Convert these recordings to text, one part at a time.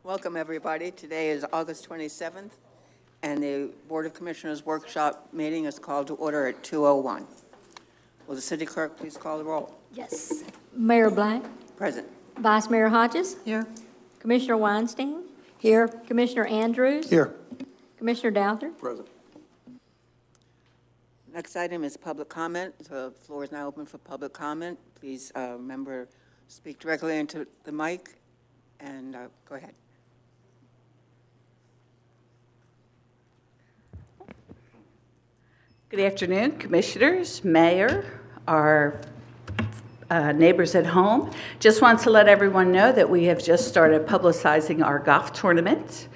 Welcome, everybody. Today is August 27th, and the Board of Commissioners workshop meeting is called to order at 2:01. Will the city clerk please call the roll? Yes. Mayor Black? Present. Vice Mayor Hodges? Here. Commissioner Weinstein? Here. Commissioner Andrews? Here. Commissioner Douther? Present. Next item is public comment. The floor is now open for public comment. Please, remember, speak directly into the mic, and go ahead. Good afternoon, Commissioners, Mayor, our neighbors at home. Just want to let everyone know that we have just started publicizing our golf tournament,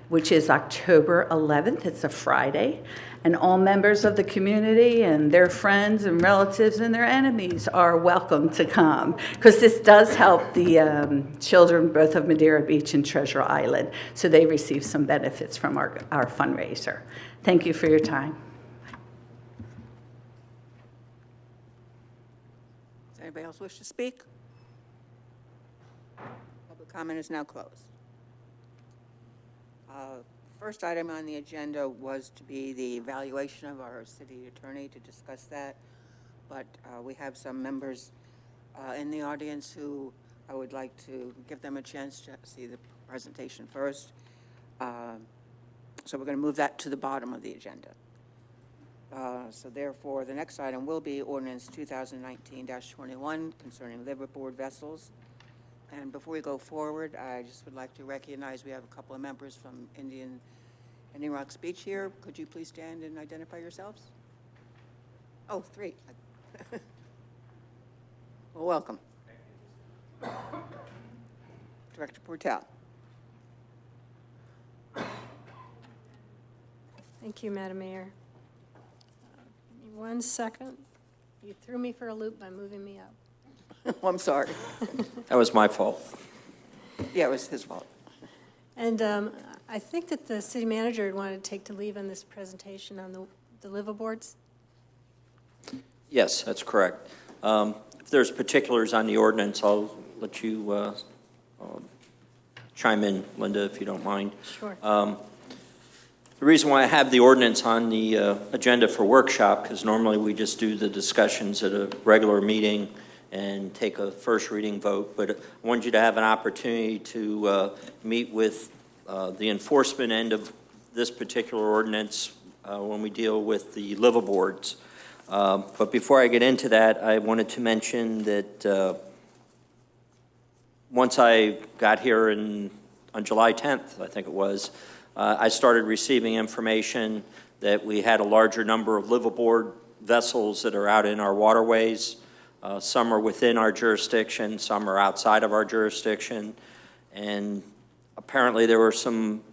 which is October 11th. It's a Friday. And all members of the community and their friends and relatives and their enemies are welcome to come, because this does help the children both of Madeira Beach and Treasure Island, so they receive some benefits from our fundraiser. Thank you for your time. Does anybody else wish to speak? Public comment is now closed. First item on the agenda was to be the evaluation of our city attorney, to discuss that. But we have some members in the audience who I would like to give them a chance to see the presentation first. So we're going to move that to the bottom of the agenda. So therefore, the next item will be ordinance 2019-21 concerning liveaboard vessels. And before we go forward, I just would like to recognize we have a couple of members from Indian Rocks Beach here. Could you please stand and identify yourselves? Oh, three. Well, welcome. Director Portel. Thank you, Madam Mayor. Give me 1 second. You threw me for a loop by moving me up. Oh, I'm sorry. That was my fault. Yeah, it was his fault. And I think that the city manager wanted to take the lead on this presentation on the liveaboards. Yes, that's correct. If there's particulars on the ordinance, I'll let you chime in, Linda, if you don't mind. Sure. The reason why I have the ordinance on the agenda for workshop, because normally we just do the discussions at a regular meeting and take a first reading vote, but I wanted you to have an opportunity to meet with the enforcement end of this particular ordinance when we deal with the liveaboards. But before I get into that, I wanted to mention that once I got here on July 10th, I think it was, I started receiving information that we had a larger number of liveaboard vessels that are out in our waterways. Some are within our jurisdiction, some are outside of our jurisdiction, and apparently there were some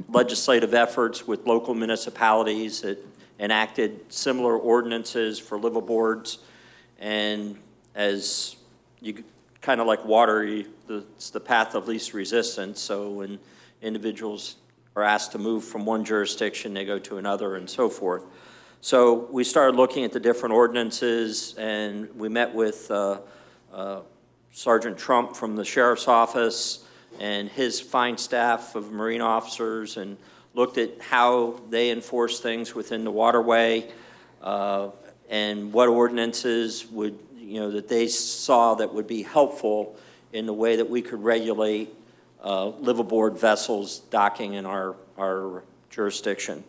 legislative efforts with local municipalities that enacted similar ordinances for liveaboards, and as you kind of like water, it's the path of least resistance, so when individuals are asked to move from one jurisdiction, they go to another and so forth. So we started looking at the different ordinances, and we met with Sergeant Trump from the Sheriff's Office and his fine staff of Marine officers, and looked at how they enforce things within the waterway and what ordinances would, that they saw that would be helpful in the way that we could regulate liveaboard vessels docking in our jurisdiction.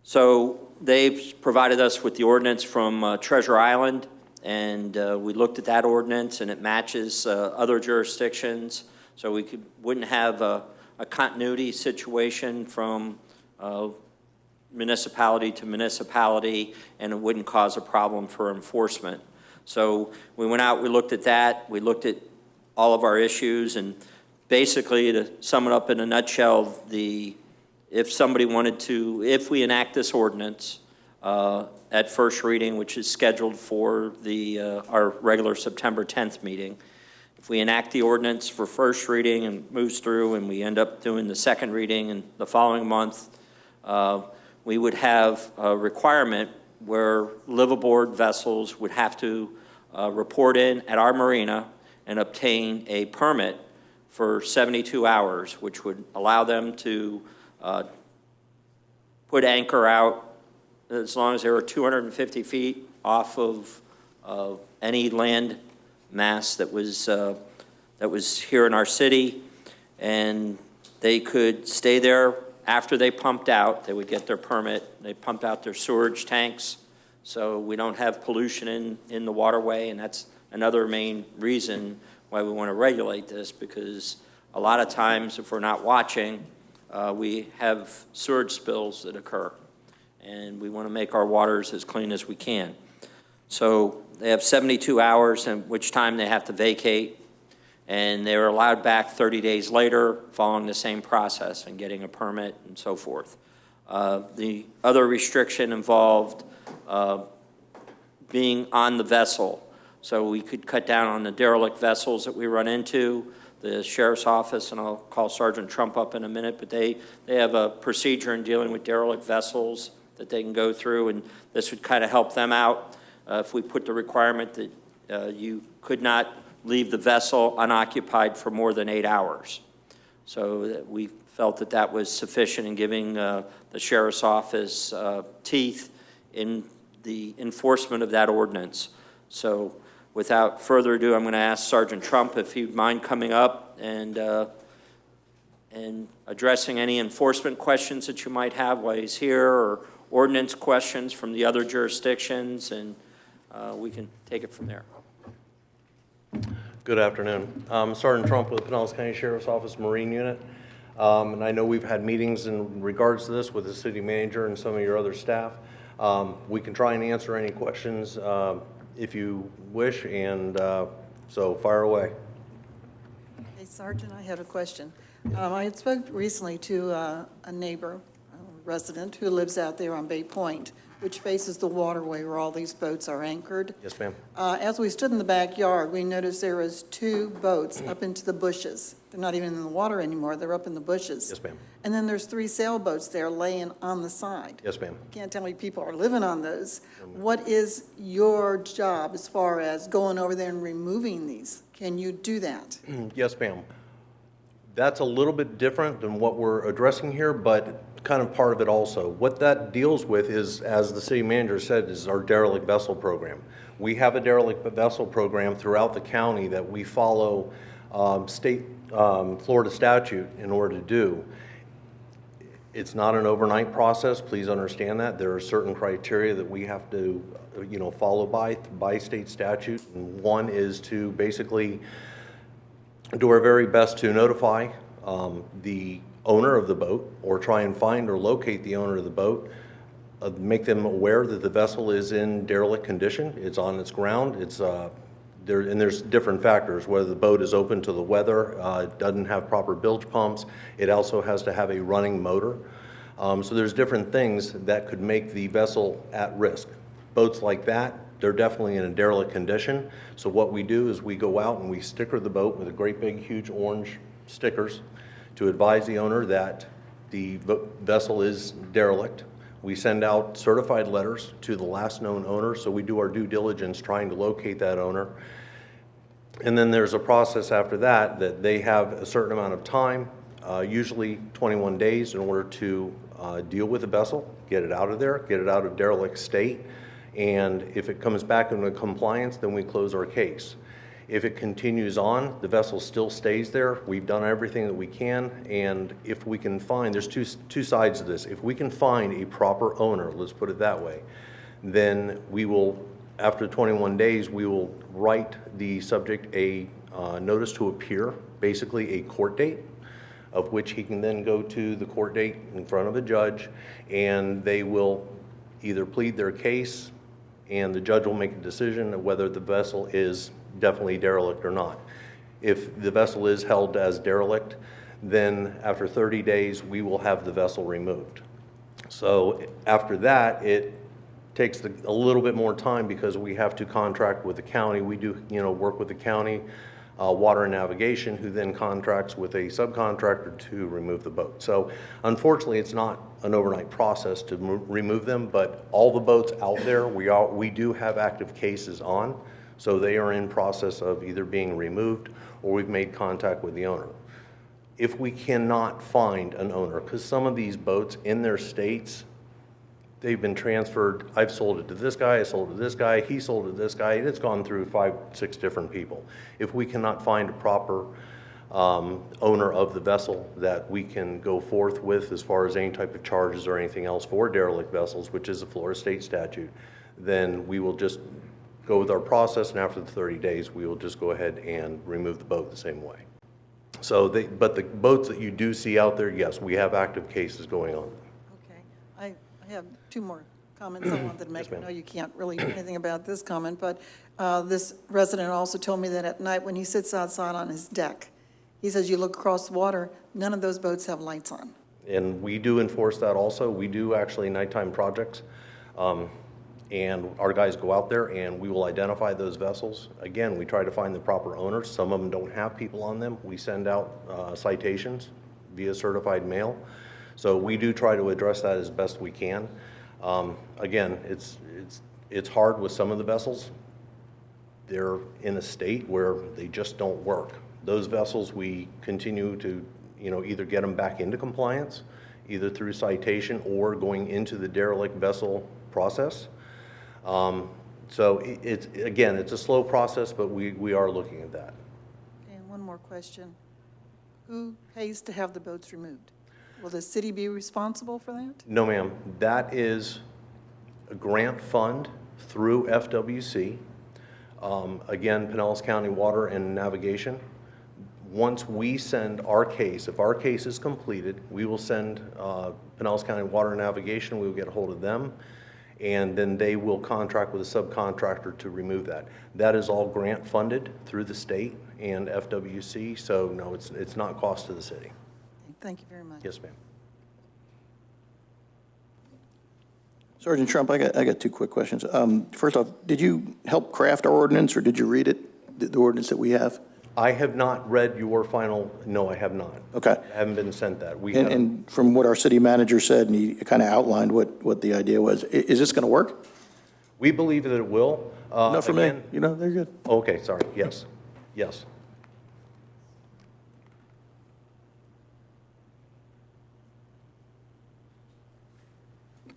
So they've provided us with the ordinance from Treasure Island, and we looked at that ordinance, and it matches other jurisdictions, so we wouldn't have a continuity situation from municipality to municipality, and it wouldn't cause a problem for enforcement. So we went out, we looked at that, we looked at all of our issues, and basically, to sum it up in a nutshell, if somebody wanted to, if we enact this ordinance at first reading, which is scheduled for our regular September 10th meeting, if we enact the ordinance for first reading and moves through and we end up doing the second reading in the following month, we would have a requirement where liveaboard vessels would have to report in at our marina and obtain a permit for 72 hours, which would allow them to put anchor out as long as they were 250 feet off of any land mass that was here in our city, and they could stay there after they pumped out. They would get their permit. They pumped out their storage tanks, so we don't have pollution in the waterway, and that's another main reason why we want to regulate this, because a lot of times if we're not watching, we have sewage spills that occur, and we want to make our waters as clean as we can. So they have 72 hours in which time they have to vacate, and they were allowed back 30 days later following the same process and getting a permit and so forth. The other restriction involved being on the vessel. So we could cut down on the derelict vessels that we run into. The sheriff's office, and I'll call Sergeant Trump up in a minute, but they have a procedure in dealing with derelict vessels that they can go through, and this would kind of help them out if we put the requirement that you could not leave the vessel unoccupied for more than 8 hours. So we felt that that was sufficient in giving the sheriff's office teeth in the enforcement of that ordinance. So without further ado, I'm going to ask Sergeant Trump if he'd mind coming up and addressing any enforcement questions that you might have while he's here, or ordinance questions from the other jurisdictions, and we can take it from there. Good afternoon. Sergeant Trump with the Pinellas County Sheriff's Office Marine Unit. And I know we've had meetings in regards to this with the city manager and some of your other staff. We can try and answer any questions if you wish, and so fire away. Hey, Sergeant, I had a question. I had spoke recently to a neighbor, a resident who lives out there on Bay Point, which faces the waterway where all these boats are anchored. Yes, ma'am. As we stood in the backyard, we noticed there was 2 boats up into the bushes. They're not even in the water anymore. They're up in the bushes. Yes, ma'am. And then there's 3 sailboats there laying on the side. Yes, ma'am. Can't tell me people are living on those. What is your job as far as going over there and removing these? Can you do that? Yes, ma'am. That's a little bit different than what we're addressing here, but kind of part of it also. What that deals with is, as the city manager said, is our derelict vessel program. We have a derelict vessel program throughout the county that we follow state Florida statute in order to do. It's not an overnight process, please understand that. There are certain criteria that we have to follow by state statute, and one is to basically do our very best to notify the owner of the boat, or try and find or locate the owner of the boat, make them aware that the vessel is in derelict condition, it's on its ground, there's different factors, whether the boat is open to the weather, it doesn't have proper bilge pumps, it also has to have a running motor. So there's different things that could make the vessel at risk. Boats like that, they're definitely in a derelict condition. So what we do is we go out and we sticker the boat with a great big huge orange stickers to advise the owner that the vessel is derelict. We send out certified letters to the last known owner, so we do our due diligence trying to locate that owner. And then there's a process after that they have a certain amount of time, usually 21 days, in order to deal with the vessel, get it out of there, get it out of derelict state, and if it comes back into compliance, then we close our case. If it continues on, the vessel still stays there. We've done everything that we can, and if we can find, there's two sides to this. If we can find a proper owner, let's put it that way, then we will, after 21 days, we will write the subject a notice to appear, basically a court date, of which he can then go to the court date in front of a judge, and they will either plead their case, and the judge will make a decision of whether the vessel is definitely derelict or not. If the vessel is held as derelict, then after 30 days, we will have the vessel removed. So after that, it takes a little bit more time because we have to contract with the county. We do, work with the county, Water and Navigation, who then contracts with a subcontractor to remove the boat. So unfortunately, it's not an overnight process to remove them, but all the boats out there, we do have active cases on. So they are in process of either being removed or we've made contact with the owner. If we cannot find an owner, because some of these boats in their states, they've been transferred. I've sold it to this guy, I sold it to this guy, he sold it to this guy, and it's gone through 5, 6 different people. If we cannot find a proper owner of the vessel that we can go forth with as far as any type of charges or anything else for derelict vessels, which is a Florida state statute, then we will just go with our process, and after the 30 days, we will just go ahead and remove the boat the same way. So, but the boats that you do see out there, yes, we have active cases going on. Okay. I have 2 more comments I wanted to make. Yes, ma'am. I know you can't really do anything about this comment, but this resident also told me that at night when he sits outside on his deck, he says you look across the water, none of those boats have lights on. And we do enforce that also. We do actually nighttime projects. And our guys go out there and we will identify those vessels. Again, we try to find the proper owners. Some of them don't have people on them. We send out citations via certified mail. So we do try to address that as best we can. Again, it's hard with some of the vessels. They're in a state where they just don't work. Those vessels, we continue to, either get them back into compliance, either through citation or going into the derelict vessel process. So it's a slow process, but we are looking at that. And one more question. Who pays to have the boats removed? Will the city be responsible for that? No, ma'am. That is a grant fund through FWC. Again, Pinellas County Water and Navigation. Once we send our case, if our case is completed, we will send Pinellas County Water and Navigation. We will get a hold of them, and then they will contract with a subcontractor to remove that. That is all grant funded through the state and FWC, so no, it's not cost to the city. Thank you very much. Yes, ma'am. Sergeant Trump, I got 2 quick questions. First off, did you help craft our ordinance, or did you read it, the ordinance that we have? I have not read your final, no, I have not. Okay. I haven't been sent that. And from what our city manager said, and he kind of outlined what the idea was, is this going to work? We believe that it will. Not for me. Again- They're good. Okay, sorry, yes, yes.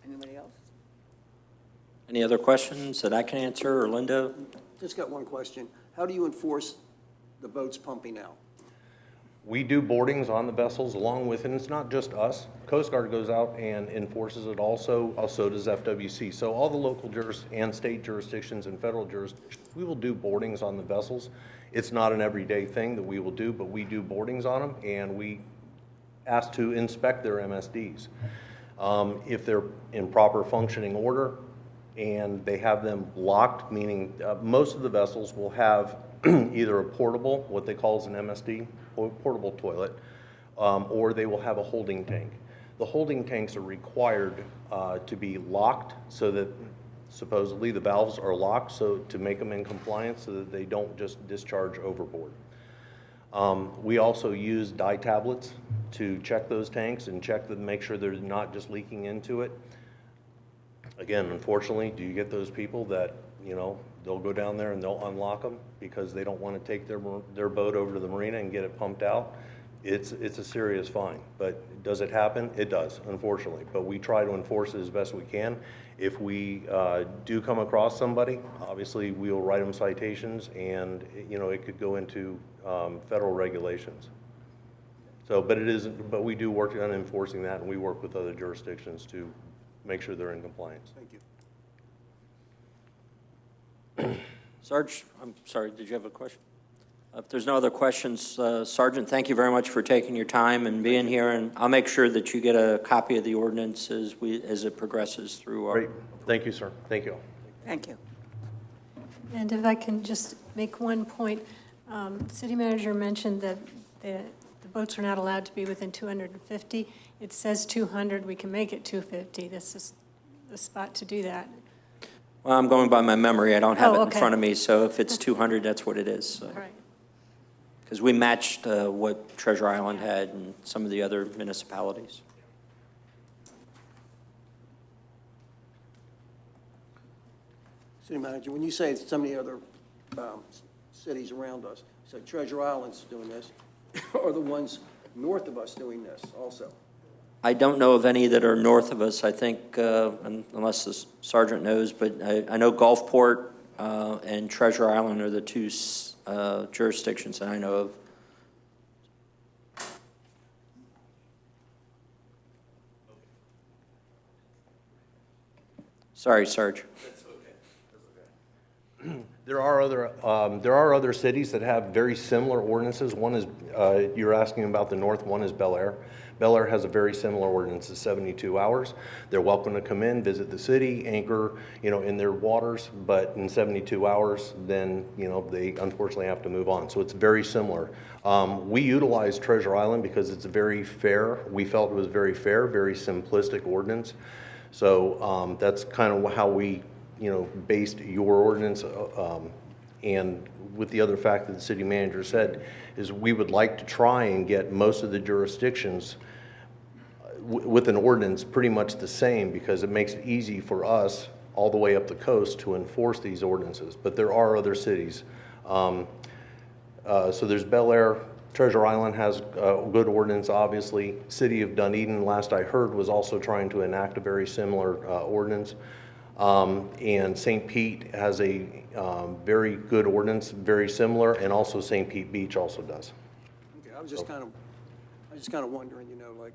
Anybody else? Any other questions that I can answer, or Linda? Just got one question. How do you enforce the boats pumping out? We do boardings on the vessels along with, and it's not just us. Coast Guard goes out and enforces it also does FWC. So all the local and state jurisdictions and federal jurisdictions, we will do boardings on the vessels. It's not an everyday thing that we will do, but we do boardings on them, and we ask to inspect their MSDs. If they're in proper functioning order and they have them locked, meaning most of the vessels will have either a portable, what they call as an MSD, portable toilet, or they will have a holding tank. The holding tanks are required to be locked so that supposedly the valves are locked so to make them in compliance so that they don't just discharge overboard. We also use dye tablets to check those tanks and check them, make sure they're not just leaking into it. Again, unfortunately, do you get those people that, they'll go down there and they'll unlock them because they don't want to take their boat over to the marina and get it pumped out? It's a serious fine. But does it happen? It does, unfortunately. But we try to enforce it as best we can. If we do come across somebody, obviously we'll write them citations, and it could go into federal regulations. So, but we do work on enforcing that, and we work with other jurisdictions to make sure they're in compliance. Thank you. Sarge, I'm sorry, did you have a question? If there's no other questions, Sergeant, thank you very much for taking your time and being here, and I'll make sure that you get a copy of the ordinance as it progresses through our... Great. Thank you, sir. Thank you. Thank you. And if I can just make one point, city manager mentioned that the boats are not allowed to be within 250. It says 200, we can make it 250. This is the spot to do that. Well, I'm going by my memory. I don't have it in okay. front of me, so if it's 200, that's what it is. So. All right. Because we matched what Treasure Island had and some of the other municipalities. City Manager, when you say some of the other cities around us. So Treasure Island's doing this. Are the ones north of us doing this also? I don't know of any that are north of us, I think, unless the sergeant knows, but I know Gulfport and Treasure Island are the two jurisdictions that I know of. Sorry, Sarge. There are other cities that have very similar ordinances. One is, you're asking about the north, one is Bel Air. Bel Air has a very similar ordinance, it's 72 hours. They're welcome to come in, visit the city, anchor, in their waters, but in 72 hours, then, they unfortunately have to move on. So it's very similar. We utilize Treasure Island because it's very fair. We felt it was very fair, very simplistic ordinance. So that's kind of how we based your ordinance, and with the other fact that the city manager said, is we would like to try and get most of the jurisdictions with an ordinance pretty much the same, because it makes it easy for us all the way up the coast to enforce these ordinances. But there are other cities. So there's Bel Air. Treasure Island has a good ordinance, obviously. City of Dunedin, last I heard, was also trying to enact a very similar ordinance. And St. Pete has a very good ordinance, very similar, and also St. Pete Beach also does. Okay, I was just kind of wondering, like,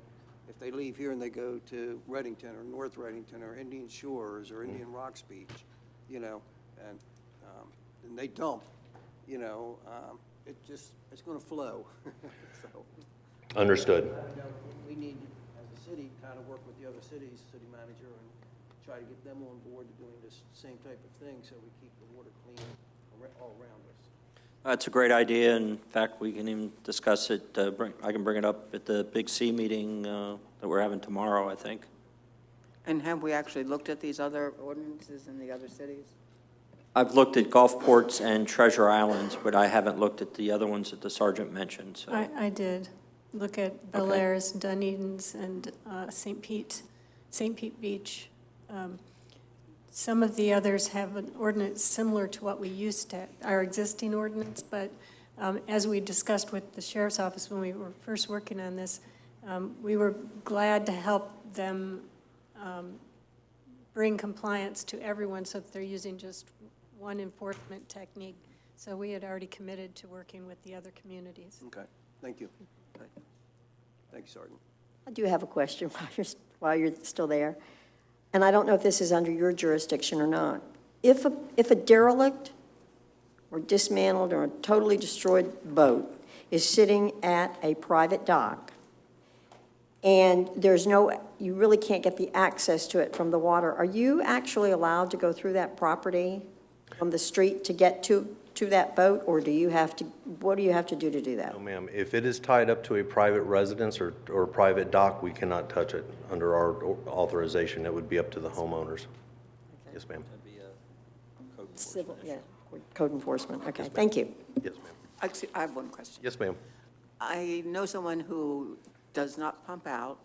if they leave here and they go to Reddington or North Reddington or Indian Shores or Indian Rocks Beach, and they dump, it's going to flow. So, Understood. we need, as a city, kind of work with the other cities, city manager, and try to get them on board to doing this same type of thing, so we keep the water clean all around us. That's a great idea. In fact, we can even discuss it. I can bring it up at the Big C meeting that we're having tomorrow, I think. And have we actually looked at these other ordinances in the other cities? I've looked at Gulfports and Treasure Islands, but I haven't looked at the other ones that the sergeant mentioned. So. I did look at Bel Air's, Dunedin's, and St. Pete Beach. Some of the others have an ordinance similar to what we used to, our existing ordinance, but as we discussed with the sheriff's office when we were first working on this, we were glad to help them bring compliance to everyone so that they're using just one enforcement technique. So we had already committed to working with the other communities. Okay, thank you. Thank you, Sergeant. I do have a question while you're still there. And I don't know if this is under your jurisdiction or not. If a derelict or dismantled or a totally destroyed boat is sitting at a private dock and you really can't get the access to it from the water, are you actually allowed to go through that property from the street to get to that boat, or what do you have to do that? No, ma'am. If it is tied up to a private residence or private dock, we cannot touch it under our authorization. It would be up to the homeowners. Okay. Yes, ma'am. That'd be a code Civil, enforcement yeah, code enforcement. Okay, Yes, thank you. Yes, ma'am. Actually, I have one question. Yes, ma'am. I know someone who does not pump out,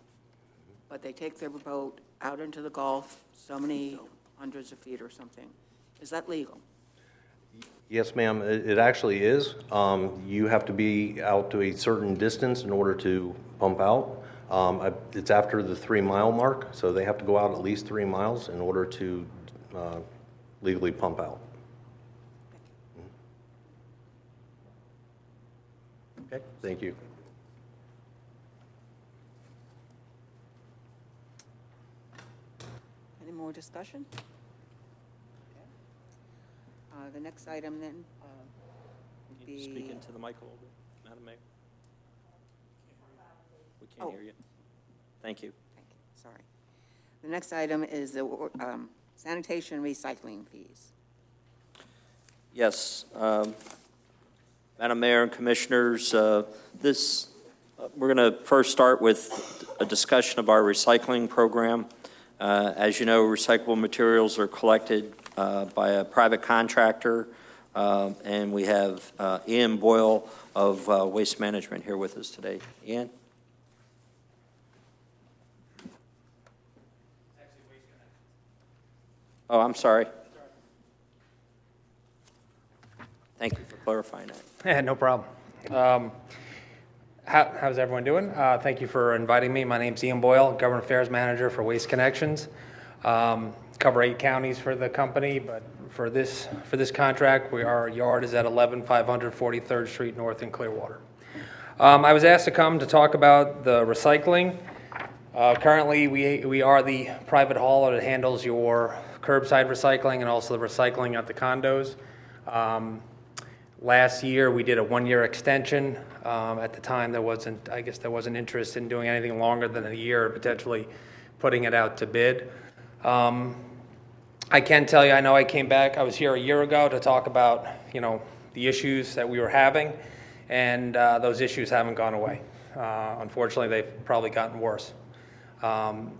but they take their boat out into the Gulf so many hundreds of feet or something. Is that legal? Yes, ma'am, it actually is. You have to be out to a certain distance in order to pump out. It's after the 3-mile mark, so they have to go out at least 3 miles in order to legally pump out. Okay, thank you. Any more discussion? The next item then would Can you be... speak into the mic a little bit, Madam Mayor? We can't Oh. hear you. Thank you. Thank you, sorry. The next item is the sanitation recycling fees. Yes. Madam Mayor and Commissioners, we're going to first start with a discussion of our recycling program. As you know, recyclable materials are collected by a private contractor, and we have Ian Boyle of Waste Management here with us today. Ian? Oh, I'm sorry. Thank you for clarifying that. Yeah, no problem. How's everyone doing? Thank you for inviting me. My name's Ian Boyle, Government Affairs Manager for Waste Connections. Cover 8 counties for the company, but for this contract, our yard is at 11500 43rd Street North in Clearwater. I was asked to come to talk about the recycling. Currently, we are the private hauler that handles your curbside recycling and also the recycling at the condos. Last year, we did a 1-year extension. At the time, there wasn't interest in doing anything longer than a year, potentially putting it out to bid. I can tell you, I know I came back, I was here a year ago to talk about, the issues that we were having, and those issues haven't gone away. Unfortunately, they've probably gotten worse.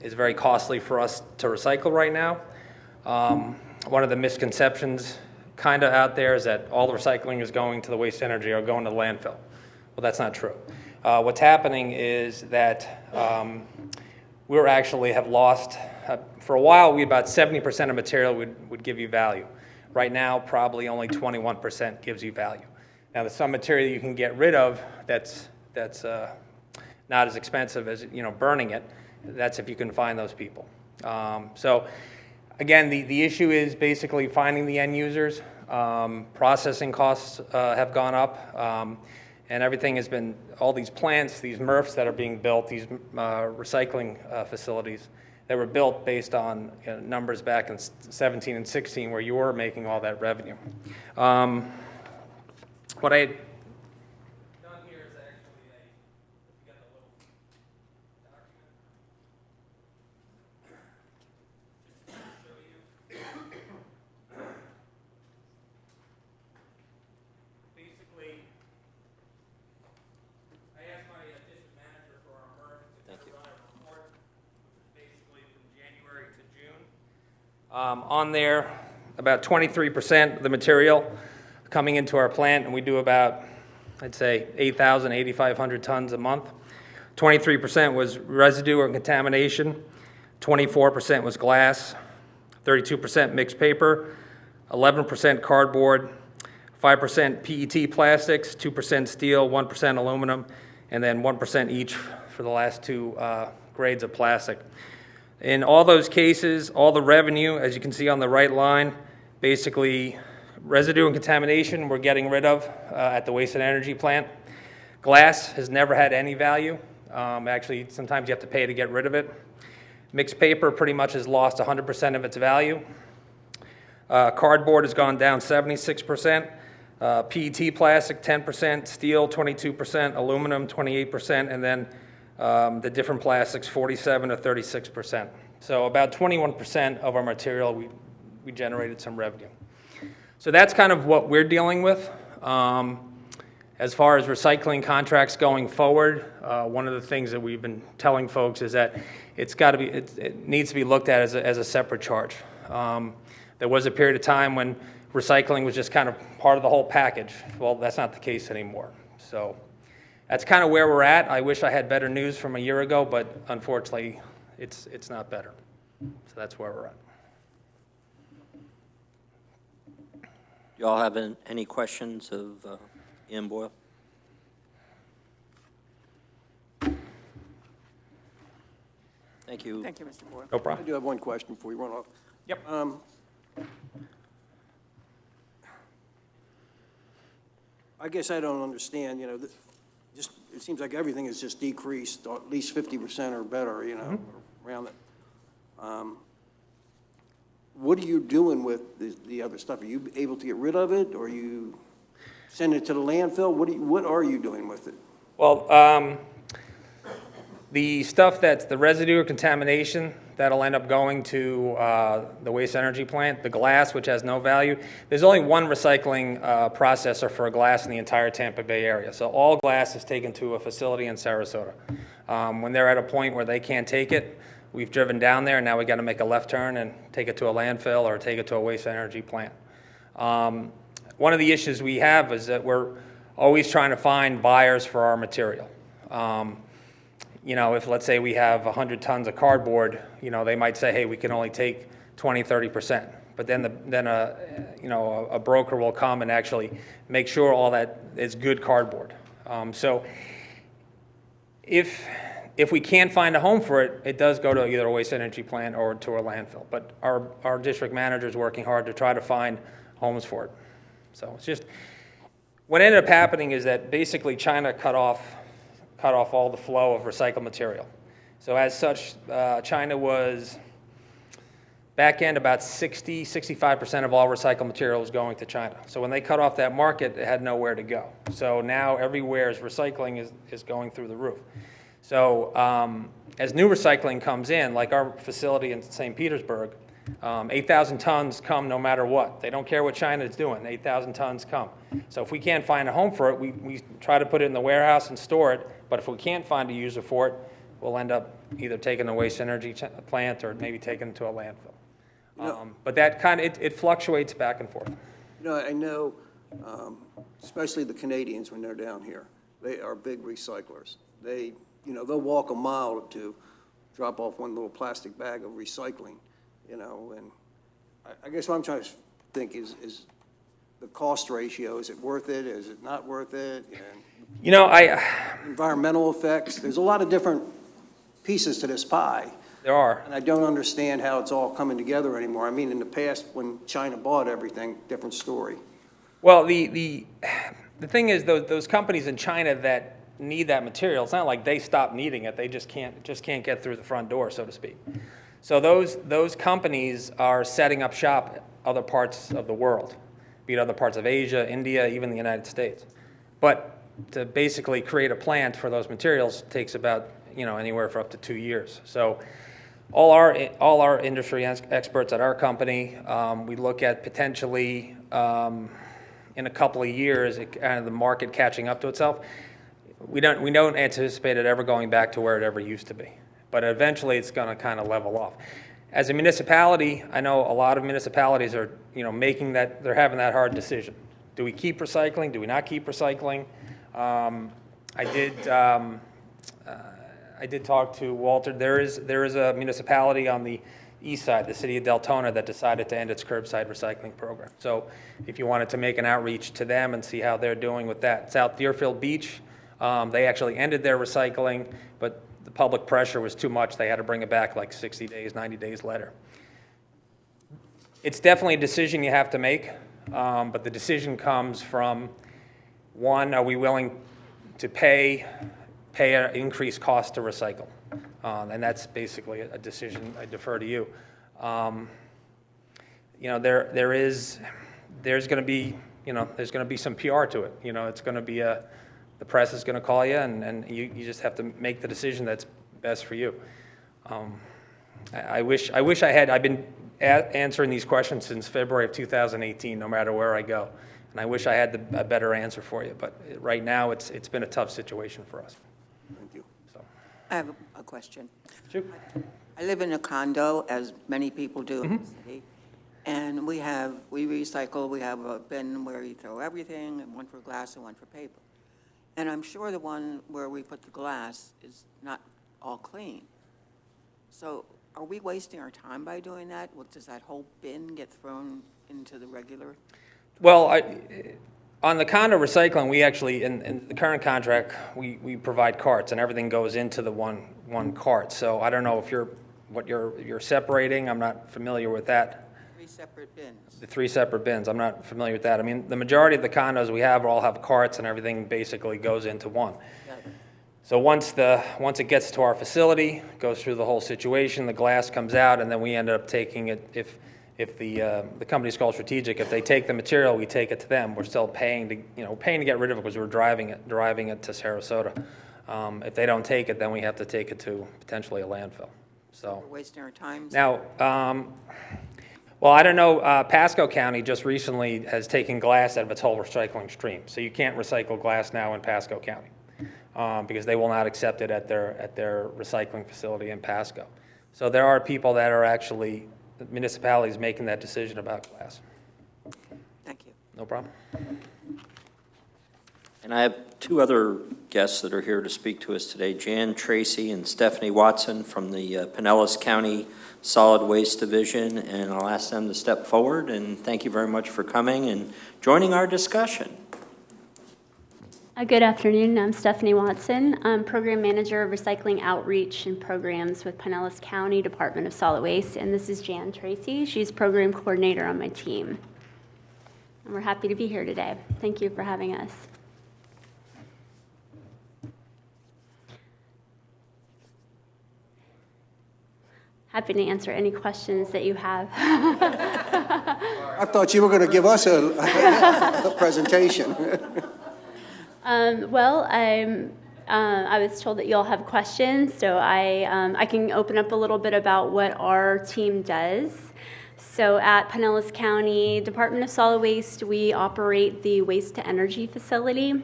It's very costly for us to recycle right now. One of the misconceptions kind of out there is that all the recycling is going to the waste energy or going to the landfill. Well, that's not true. What's happening is that we actually have lost, for a while, about 70% of material would give you value. Right now, probably only 21% gives you value. Now, there's some material you can get rid of that's not as expensive as burning it. That's if you can find those people. So, again, the issue is basically finding the end users. Processing costs have gone up, and everything has been, all these plants, these MRFs that are being built, these recycling facilities that were built based on numbers back in 17 and 16 where you were making all that revenue. What I done here is actually you got a little document. Just to show you. Basically, I asked my district manager for our MRF to run a report, which is basically from January to June. On there, about 23% of the material coming into our plant, and we do about, I'd say, 8,000, 8,500 tons a month. 23% was residue or contamination, 24% was glass, 32% mixed paper, 11% cardboard, 5% PET plastics, 2% steel, 1% aluminum, and then 1% each for the last 2 grades of plastic. In all those cases, all the revenue, as you can see on the right line, basically residue and contamination we're getting rid of at the waste and energy plant. Glass has never had any value. Actually, sometimes you have to pay to get rid of it. Mixed paper pretty much has lost 100% of its value. Cardboard has gone down 76%. PET plastic 10%, steel 22%, aluminum 28%, and then the different plastics 47 to 36%. So about 21% of our material we generated some revenue. So that's kind of what we're dealing with. As far as recycling contracts going forward, one of the things that we've been telling folks is that it needs to be looked at as a separate charge. There was a period of time when recycling was just kind of part of the whole package. Well, that's not the case anymore. So that's kind of where we're at. I wish I had better news from a year ago, but unfortunately, it's not better. So that's where we're at. Do y'all have any questions of Ian Boyle? Thank you. Thank you, Mr. Boyle. No I problem. do have one question before we run off. Yep. I guess I don't understand, just, it seems like everything has just decreased, at least 50% or better, around it. What are you doing with the other stuff? Are you able to get rid of it, or are you sending it to the landfill? What are you doing with it? Well, the stuff that's the residue or contamination, that'll end up going to the waste energy plant. The glass, which has no value, there's only one recycling processor for glass in the entire Tampa Bay area. So all glass is taken to a facility in Sarasota. When they're at a point where they can't take it, we've driven down there, and now we got to make a left turn and take it to a landfill or take it to a waste energy plant. One of the issues we have is that we're always trying to find buyers for our material. If let's say we have 100 tons of cardboard, they might say, hey, we can only take 20, 30%. but then a broker will come and actually make sure all that is good cardboard. So if we can't find a home for it, it does go to either a waste energy plant or to a landfill. But our district manager is working hard to try to find homes for it. So it's just, what ended up happening is that basically China cut off all the flow of recycled material. So as such, China was, back end, about 65% of all recycled material was going to China. So when they cut off that market, it had nowhere to go. So now everywhere's recycling is going through the roof. So as new recycling comes in, like our facility in St. Petersburg, 8,000 tons come no matter what. They don't care what China is doing. 8,000 tons come. So if we can't find a home for it, we try to put it in the warehouse and store it. But if we can't find a user for it, we'll end up either taking a waste energy plant or maybe taking it to a landfill. But that kind of, it fluctuates back and forth. I know, especially the Canadians when they're down here, they are big recyclers. They'll walk a mile to drop off one little plastic bag of recycling, and I guess what I'm trying to think is the cost ratio, is it worth it? Is it not worth it? And environmental effects, there's a lot of different pieces to this pie. There are. And I don't understand how it's all coming together anymore. I mean, in the past, when China bought everything, different story. Well, the thing is, those companies in China that need that material, it's not like they stop needing it. They just can't get through the front door, so to speak. So those companies are setting up shop other parts of the world, be it other parts of Asia, India, even the United States. But to basically create a plant for those materials takes about anywhere for up to 2 years. So all our industry experts at our company, we look at potentially in a couple of years, the market catching up to itself. We don't anticipate it ever going back to where it ever used to be, but eventually it's going to kind of level off. As a municipality, I know a lot of municipalities are making that, they're having that hard decision. Do we keep recycling? Do we not keep recycling? I did talk to Walter. There is a municipality on the east side, the city of Deltona, that decided to end its curbside recycling program. So if you wanted to make an outreach to them and see how they're doing with that. South Deerfield Beach, they actually ended their recycling, but the public pressure was too much. They had to bring it back like 60 days, 90 days later. It's definitely a decision you have to make, but the decision comes from, one, are we willing to pay an increased cost to recycle? And that's basically a decision I defer to you. There's going to be some PR to it. It's going to be the press is going to call you, and you just have to make the decision that's best for you. I wish I had. I've been answering these questions since February of 2018, no matter where I go, and I wish I had a better answer for you. But right now, it's been a tough situation for us. Thank you. So. I have a question. Sure. I live in a condo, as many people do in the city, and we recycle. We have a bin where you throw everything, and one for glass and one for paper. And I'm sure the one where we put the glass is not all clean. So are we wasting our time by doing that? Does that whole bin get thrown into the regular? Well, on the condo recycling, we actually, in the current contract, we provide carts, and everything goes into the one cart. So I don't know if you're separating. I'm not familiar with that. 3 separate bins. The 3 separate bins. I'm not familiar with that. I mean, the majority of the condos we have all have carts, and everything basically goes into one. Yeah. So once it gets to our facility, goes through the whole situation, the glass comes out, and then we end up taking it. If the company's called Strategic, if they take the material, we take it to them. We're still paying to get rid of it because we're driving it to Sarasota. If they don't take it, then we have to take it to potentially a landfill. So We're wasting our time. now, well, I don't know. Pasco County just recently has taken glass out of its whole recycling stream, so you can't recycle glass now in Pasco County because they will not accept it at their recycling facility in Pasco. So there are people that are actually municipalities making that decision about glass. Thank you. No problem. And I have 2 other guests that are here to speak to us today, Jan Tracy and Stephanie Watson from the Pinellas County Solid Waste Division, and I'll ask them to step forward, and thank you very much for coming and joining our discussion. Good afternoon. I'm Stephanie Watson. I'm Program Manager of Recycling Outreach and Programs with Pinellas County Department of Solid Waste, and this is Jan Tracy. She's Program Coordinator on my team. And we're happy to be here today. Thank you for having us. Happy to answer any questions that you have. I thought you were going to give us a presentation. Well, I was told that you all have questions, so I can open up a little bit about what our team does. So at Pinellas County Department of Solid Waste, we operate the Waste to Energy facility.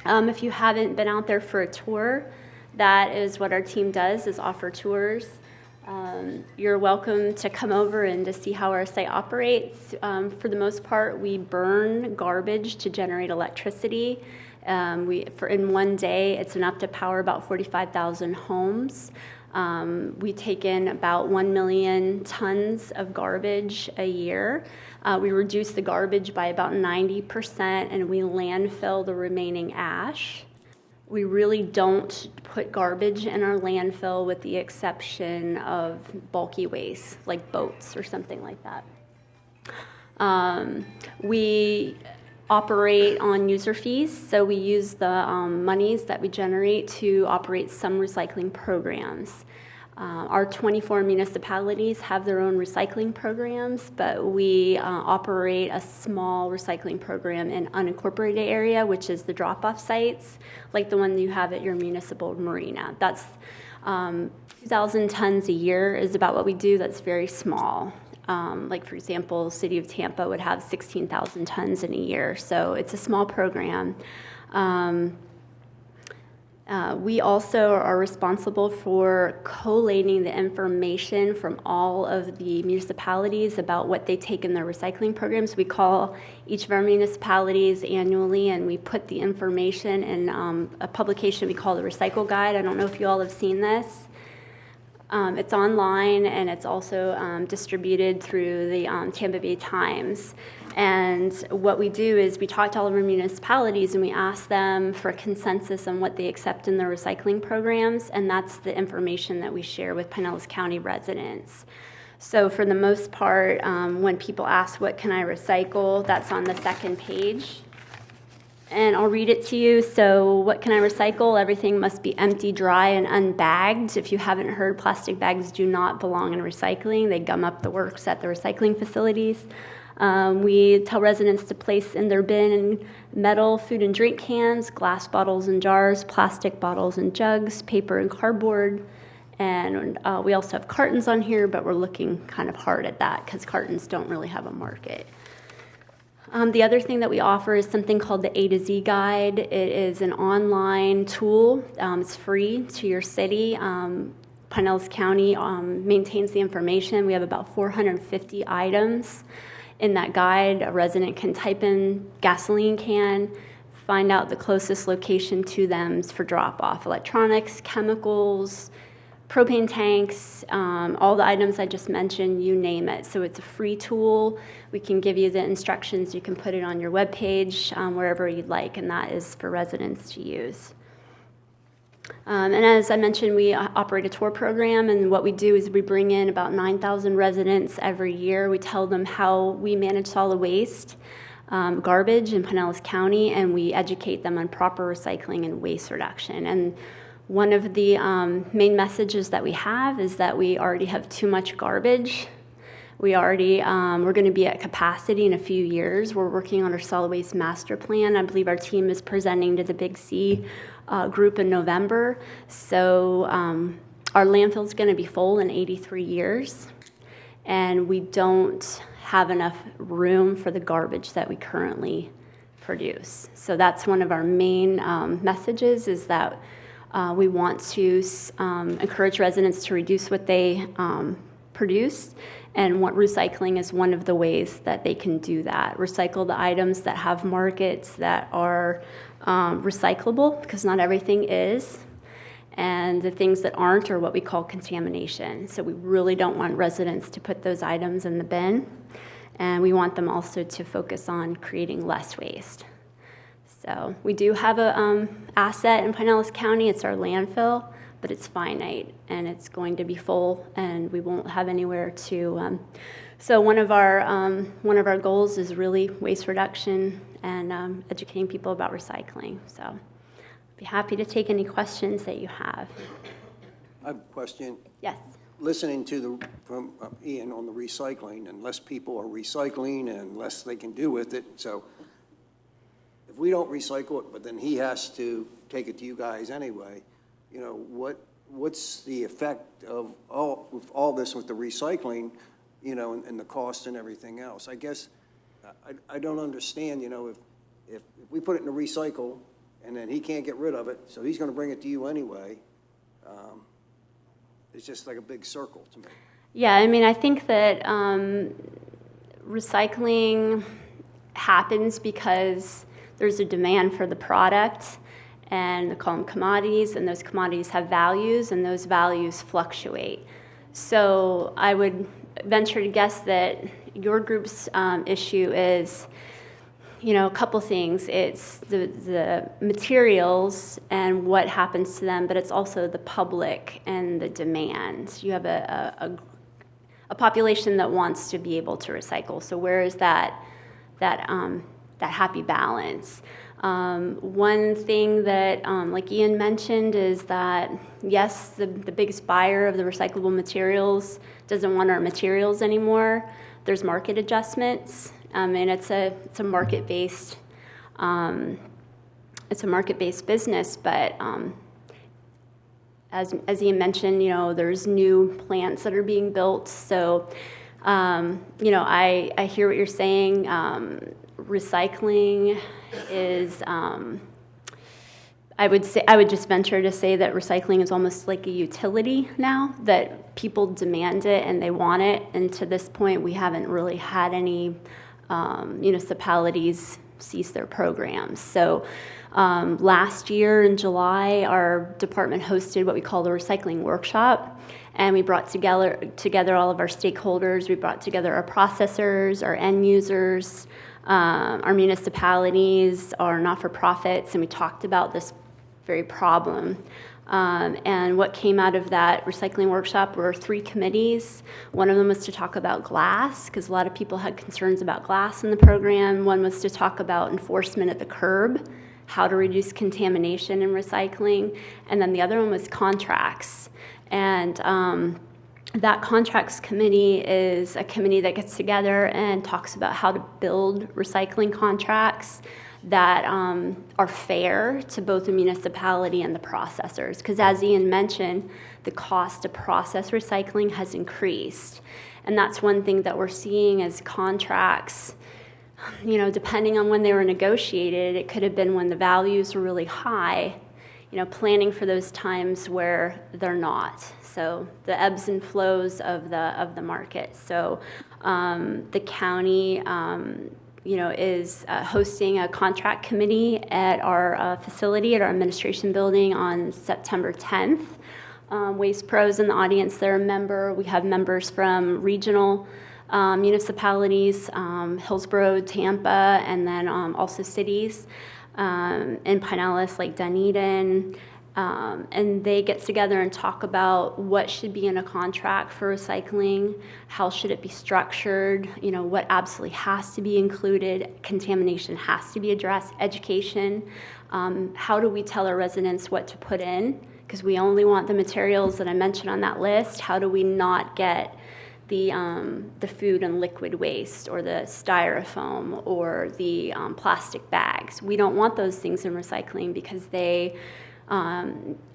If you haven't been out there for a tour, that is what our team does, is offer tours. You're welcome to come over and to see how our site operates. For the most part, we burn garbage to generate electricity. In one day, it's enough to power about 45,000 homes. We take in about 1 million tons of garbage a year. We reduce the garbage by about 90%, and we landfill the remaining ash. We really don't put garbage in our landfill with the exception of bulky waste, like boats or something like that. We operate on user fees, so we use the monies that we generate to operate some recycling programs. Our 24 municipalities have their own recycling programs, but we operate a small recycling program in unincorporated area, which is the drop-off sites, like the one you have at your municipal marina. That's 2,000 tons a year is about what we do. That's very small. Like, for example, City of Tampa would have 16,000 tons in a year, so it's a small program. We also are responsible for collating the information from all of the municipalities about what they take in their recycling programs. We call each of our municipalities annually, and we put the information in a publication we call the Recycle Guide. I don't know if you all have seen this. It's online, and it's also distributed through the Tampa Bay Times. And what we do is we talk to all of our municipalities, and we ask them for a consensus on what they accept in their recycling programs, and that's the information that we share with Pinellas County residents. So for the most part, when people ask, what can I recycle, that's on the second page. And I'll read it to you. So what can I recycle? Everything must be empty, dry, and unbagged. If you haven't heard, plastic bags do not belong in recycling. They gum up the works at the recycling facilities. We tell residents to place in their bin metal, food and drink cans, glass bottles and jars, plastic bottles and jugs, paper and cardboard. And we also have cartons on here, but we're looking kind of hard at that because cartons don't really have a market. The other thing that we offer is something called the A to Z Guide. It is an online tool. It's free to your city. Pinellas County maintains the information. We have about 450 items in that guide. A resident can type in gasoline can, find out the closest location to them for drop-off. Electronics, chemicals, propane tanks, all the items I just mentioned, you name it. So it's a free tool. We can give you the instructions. You can put it on your webpage, wherever you'd like, and that is for residents to use. And as I mentioned, we operate a tour program, and what we do is we bring in about 9,000 residents every year. We tell them how we manage solid waste, garbage in Pinellas County, and we educate them on proper recycling and waste reduction. And one of the main messages that we have is that we already have too much garbage. We're going to be at capacity in a few years. We're working on our solid waste master plan. I believe our team is presenting to the Big C group in November. So our landfill's going to be full in 83 years, and we don't have enough room for the garbage that we currently produce. So that's one of our main messages, is that we want to encourage residents to reduce what they produce, and what recycling is one of the ways that they can do that. Recycle the items that have markets, that are recyclable, because not everything is. And the things that aren't are what we call contamination. So we really don't want residents to put those items in the bin. And we want them also to focus on creating less waste. So we do have a asset in Pinellas County. It's our landfill, but it's finite, and it's going to be full, and we won't have anywhere to. So one of our goals is really waste reduction and educating people about recycling. So I'd be happy to take any questions that you have. I have a question. Yes. Listening to from Ian on the recycling, and less people are recycling and less they can do with it. So if we don't recycle it, but then he has to take it to you guys anyway, you know, what's the effect of all this with the recycling, you know, and the cost and everything else? I guess I don't understand, you know, if we put it in the recycle and then he can't get rid of it, so he's going to bring it to you anyway. It's just like a big circle to me. Yeah, I mean, I think that recycling happens because there's a demand for the product, and they call them commodities, and those commodities have values, and those values fluctuate. So I would venture to guess that your group's issue is, you know, a couple things. It's the materials and what happens to them, but it's also the public and the demand. You have a population that wants to be able to recycle. So where is that happy balance? One thing that, like Ian mentioned, is that, yes, the biggest buyer of the recyclable materials doesn't want our materials anymore. There's market adjustments. And it's a market-based business, but as Ian mentioned, you know, there's new plants that are being built. So, you know, I hear what you're saying. Recycling is, I would just venture to say that recycling is almost like a utility now, that people demand it and they want it. And to this point, we haven't really had any municipalities cease their programs. So last year in July, our department hosted what we call the recycling workshop, and we brought together all of our stakeholders. We brought together our processors, our end users, our municipalities, our not-for-profits, and we talked about this very problem. And what came out of that recycling workshop were 3 committees. One of them was to talk about glass, because a lot of people had concerns about glass in the program. One was to talk about enforcement at the curb, how to reduce contamination in recycling. And then the other one was contracts. And that contracts committee is a committee that gets together and talks about how to build recycling contracts that are fair to both the municipality and the processors. Because as Ian mentioned, the cost to process recycling has increased. And that's one thing that we're seeing as contracts, you know, depending on when they were negotiated, it could have been when the values were really high, you know, planning for those times where they're not. So the ebbs and flows of the market. So the county, is hosting a contract committee at our facility, at our administration building on September 10th. Waste Pros in the audience, they're a member. We have members from regional municipalities, Hillsborough, Tampa, and then also cities in Pinellas like Dunedin. And they get together and talk about what should be in a contract for recycling, how should it be structured, you know, what absolutely has to be included, contamination has to be addressed, education, how do we tell our residents what to put in, because we only want the materials that I mentioned on that list. How do we not get the food and liquid waste, or the styrofoam, or the plastic bags? We don't want those things in recycling because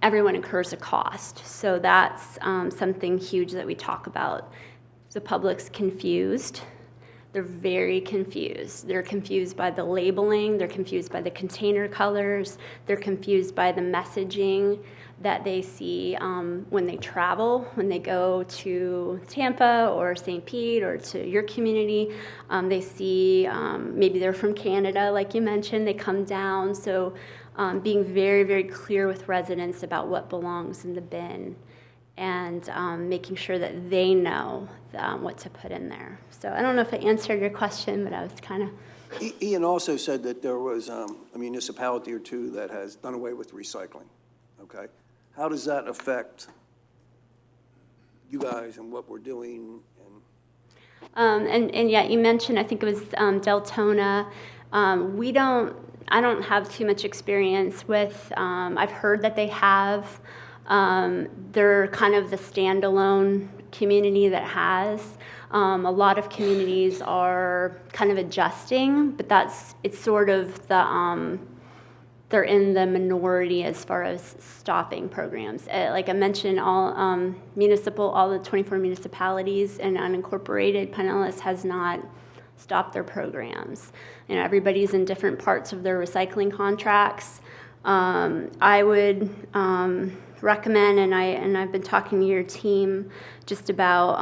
everyone incurs a cost. So that's something huge that we talk about. The public's confused. they're very confused. They're confused by the labeling, they're confused by the container colors, they're confused by the messaging that they see when they travel, when they go to Tampa or St. Pete or to your community. They see, maybe they're from Canada, like you mentioned, they come down. So being very, very clear with residents about what belongs in the bin and making sure that they know what to put in there. So I don't know if I answered your question, but I was kind of... Ian also said that there was a municipality or two that has done away with recycling, okay? How does that affect you guys and what we're doing? And yeah, you mentioned, I think it was Deltona. I don't have too much experience with, I've heard that they have. They're kind of the standalone community that has. A lot of communities are kind of adjusting, but it's sort of they're in the minority as far as stopping programs. Like I mentioned, all the 24 municipalities and unincorporated, Pinellas has not stopped their programs. You know, everybody's in different parts of their recycling contracts. I would recommend, and I've been talking to your team just about,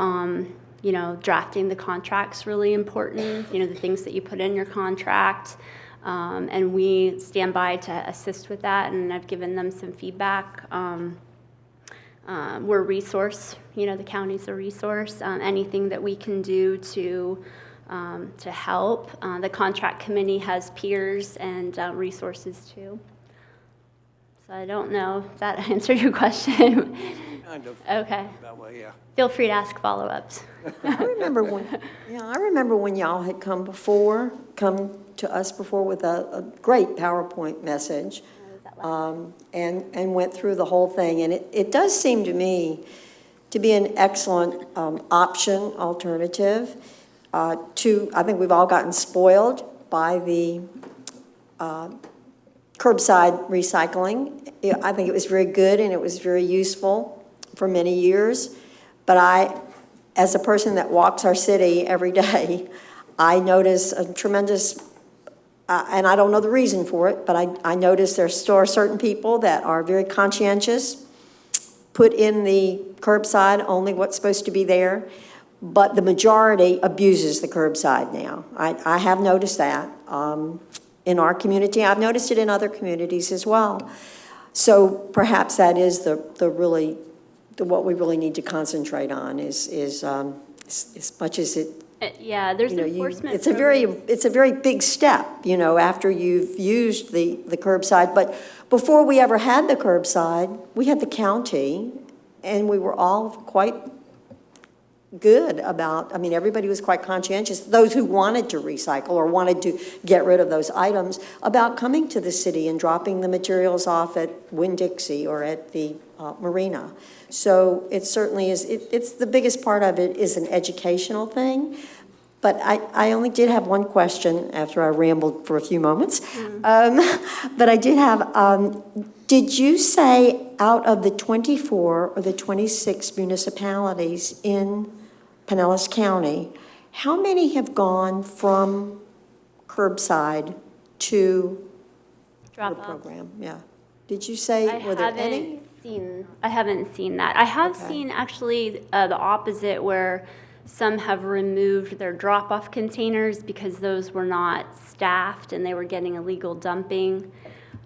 drafting the contract's really important. You know, the things that you put in your contract. And we stand by to assist with that, and I've given them some feedback. We're a resource, the county's a resource. Anything that we can do to help. The contract committee has peers and resources too. So I don't know if that answered your question. Kind of. Okay. That way, yeah. Feel free to ask follow-ups. I remember when y'all had come to us before with a great PowerPoint message, and went through the whole thing. And it does seem to me to be an excellent alternative to, I think we've all gotten spoiled by the curbside recycling. I think it was very good and it was very useful for many years. But as a person that walks our city every day, I notice a tremendous, and I don't know the reason for it, but I notice there still are certain people that are very conscientious, put in the curbside only what's supposed to be there, but the majority abuses the curbside now. I have noticed that in our community. I've noticed it in other communities as well. So perhaps that is what we really need to concentrate on is as much as it. Yeah, there's enforcement. It's a very big step, after you've used the curbside. But before we ever had the curbside, we had the county, and we were all quite good about. Everybody was quite conscientious. Those who wanted to recycle or wanted to get rid of those items about coming to the city and dropping the materials off at Winn-Dixie or at the marina. So it certainly is. It's the biggest part of it is an educational thing. But I only did have one question after I rambled for a few moments. But I did have, did you say out of the 24 or the 26 municipalities in Pinellas County, how many have gone from curbside to Drop the off. program? Yeah. Did you say, were there any? I haven't seen that. I have seen actually the opposite, where some have removed their drop-off containers because those were not staffed and they were getting illegal dumping.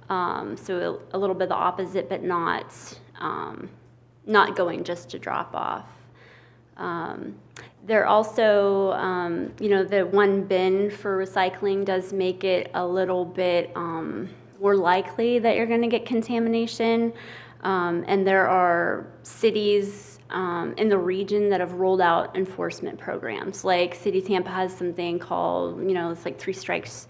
So a little bit the opposite, but not going just to drop off. There also, the one bin for recycling does make it a little bit more likely that you're going to get contamination. And there are cities in the region that have rolled out enforcement programs. Like City of Tampa has something called, it's like 3 strikes,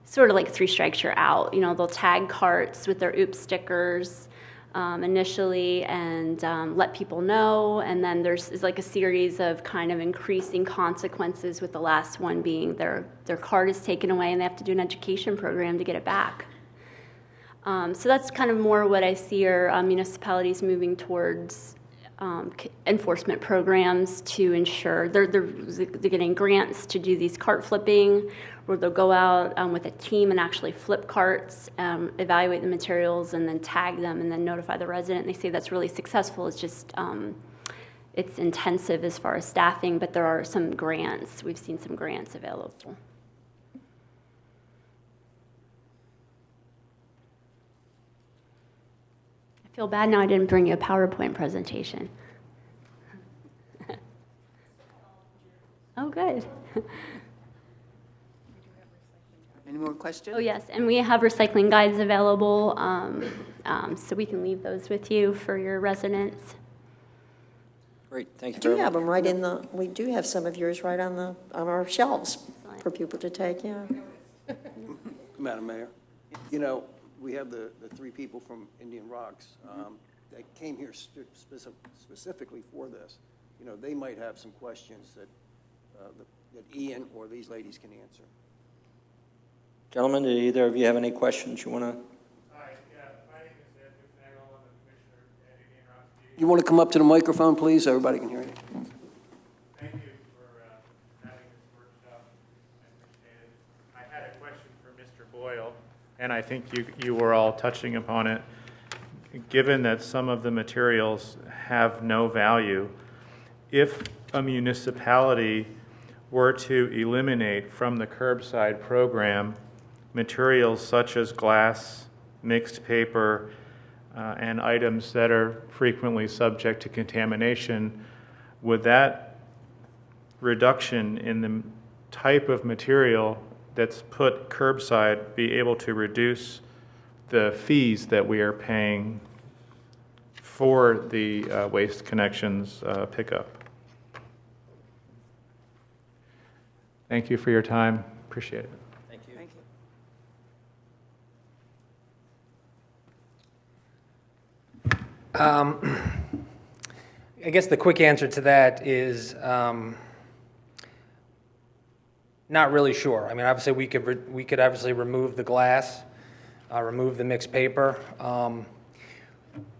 sort of like 3 strikes you're out. They'll tag carts with their oops stickers initially and let people know. And then there's like a series of kind of increasing consequences, with the last one being their cart is taken away and they have to do an education program to get it back. So that's kind of more what I see are municipalities moving towards enforcement programs to ensure they're getting grants to do these cart flipping, where they'll go out with a team and actually flip carts, evaluate the materials, and then tag them, and then notify the resident. And they say that's really successful. It's just it's intensive as far as staffing, but there are some grants. We've seen some grants available. I feel bad now I didn't bring you a PowerPoint presentation. Oh, good. Any more questions? Oh, yes, and we have recycling guides available, so we can leave those with you for your residents. Great, thank you We do very have much. them right in the, we do have some of yours right on our shelves for people to take, yeah. Madam Mayor, you know, we have the three people from Indian Rocks that came here specifically for this. You know, they might have some questions that Ian or these ladies can answer. Gentlemen, do either of you have any questions you want to? Hi, yeah, my name is Andrew Nagel. I'm the commissioner at Indian Rocks BOC. You want to come up to the microphone, please, so everybody can hear you? Thank you for having this workshop. I appreciate it. I had a question for Mr. Boyle, and I think you were all touching upon it. Given that some of the materials have no value, if a municipality were to eliminate from the curbside program materials such as glass, mixed paper, and items that are frequently subject to contamination, would that reduction in the type of material that's put curbside be able to reduce the fees that we are paying for the Waste Connections pickup? Thank you for your time. Appreciate it. Thank you. Thank you. I guess the quick answer to that is not really sure. I mean, obviously, we could obviously remove the glass, remove the mixed paper,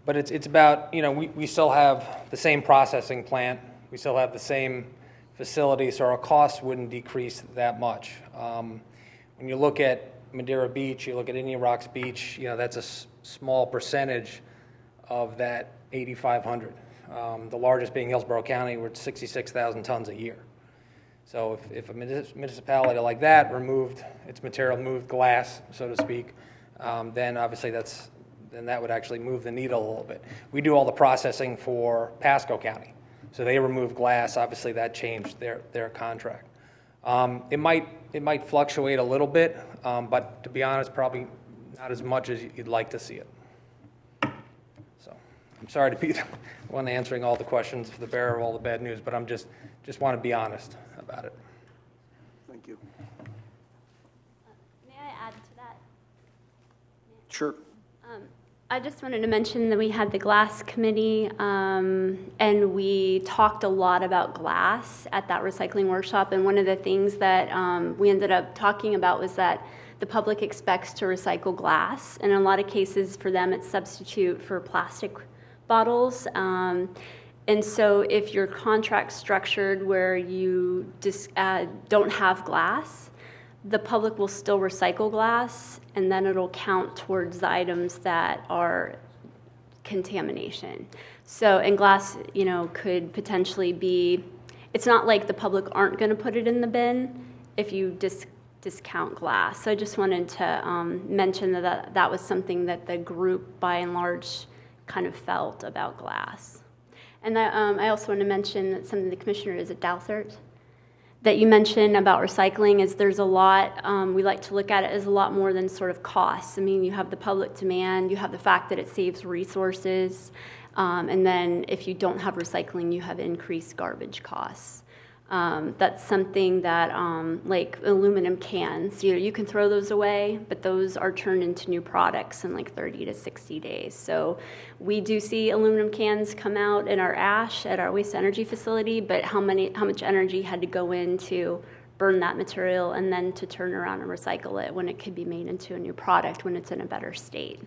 but it's about, you know, we still have the same processing plant, we still have the same facility, so our costs wouldn't decrease that much. When you look at Madeira Beach, you look at Indian Rocks Beach, you know, that's a small percentage of that 8,500. The largest being Hillsborough County, we're at 66,000 tons a year. So if a municipality like that removed its material, moved glass, so to speak, then obviously then that would actually move the needle a little bit. We do all the processing for Pasco County. So they remove glass, obviously that changed their contract. It might fluctuate a little bit, but to be honest, probably not as much as you'd like to see it. So I'm sorry to be the one answering all the questions for the bearer of all the bad news, but I'm just want to be honest about it. Thank you. May I add to that? Sure. I just wanted to mention that we had the glass committee, and we talked a lot about glass at that recycling workshop. And one of the things that we ended up talking about was that the public expects to recycle glass. And in a lot of cases, for them, it's substitute for plastic bottles. And so if your contract's structured where you don't have glass, the public will still recycle glass, and then it'll count towards the items that are contamination. So, and glass, you know, could potentially be, it's not like the public aren't going to put it in the bin if you discount glass. So I just wanted to mention that was something that the group, by and large, kind of felt about glass. And I also want to mention that something the commissioner is at Douthert that you mentioned about recycling is there's a lot, we like to look at it as a lot more than sort of costs. I mean, you have the public demand, you have the fact that it saves resources, and then if you don't have recycling, you have increased garbage costs. That's something that, like aluminum cans, you can throw those away, but those are turned into new products in like 30 to 60 days. So we do see aluminum cans come out in our ash at our waste energy facility, but how much energy had to go in to burn that material and then to turn around and recycle it when it could be made into a new product when it's in a better state.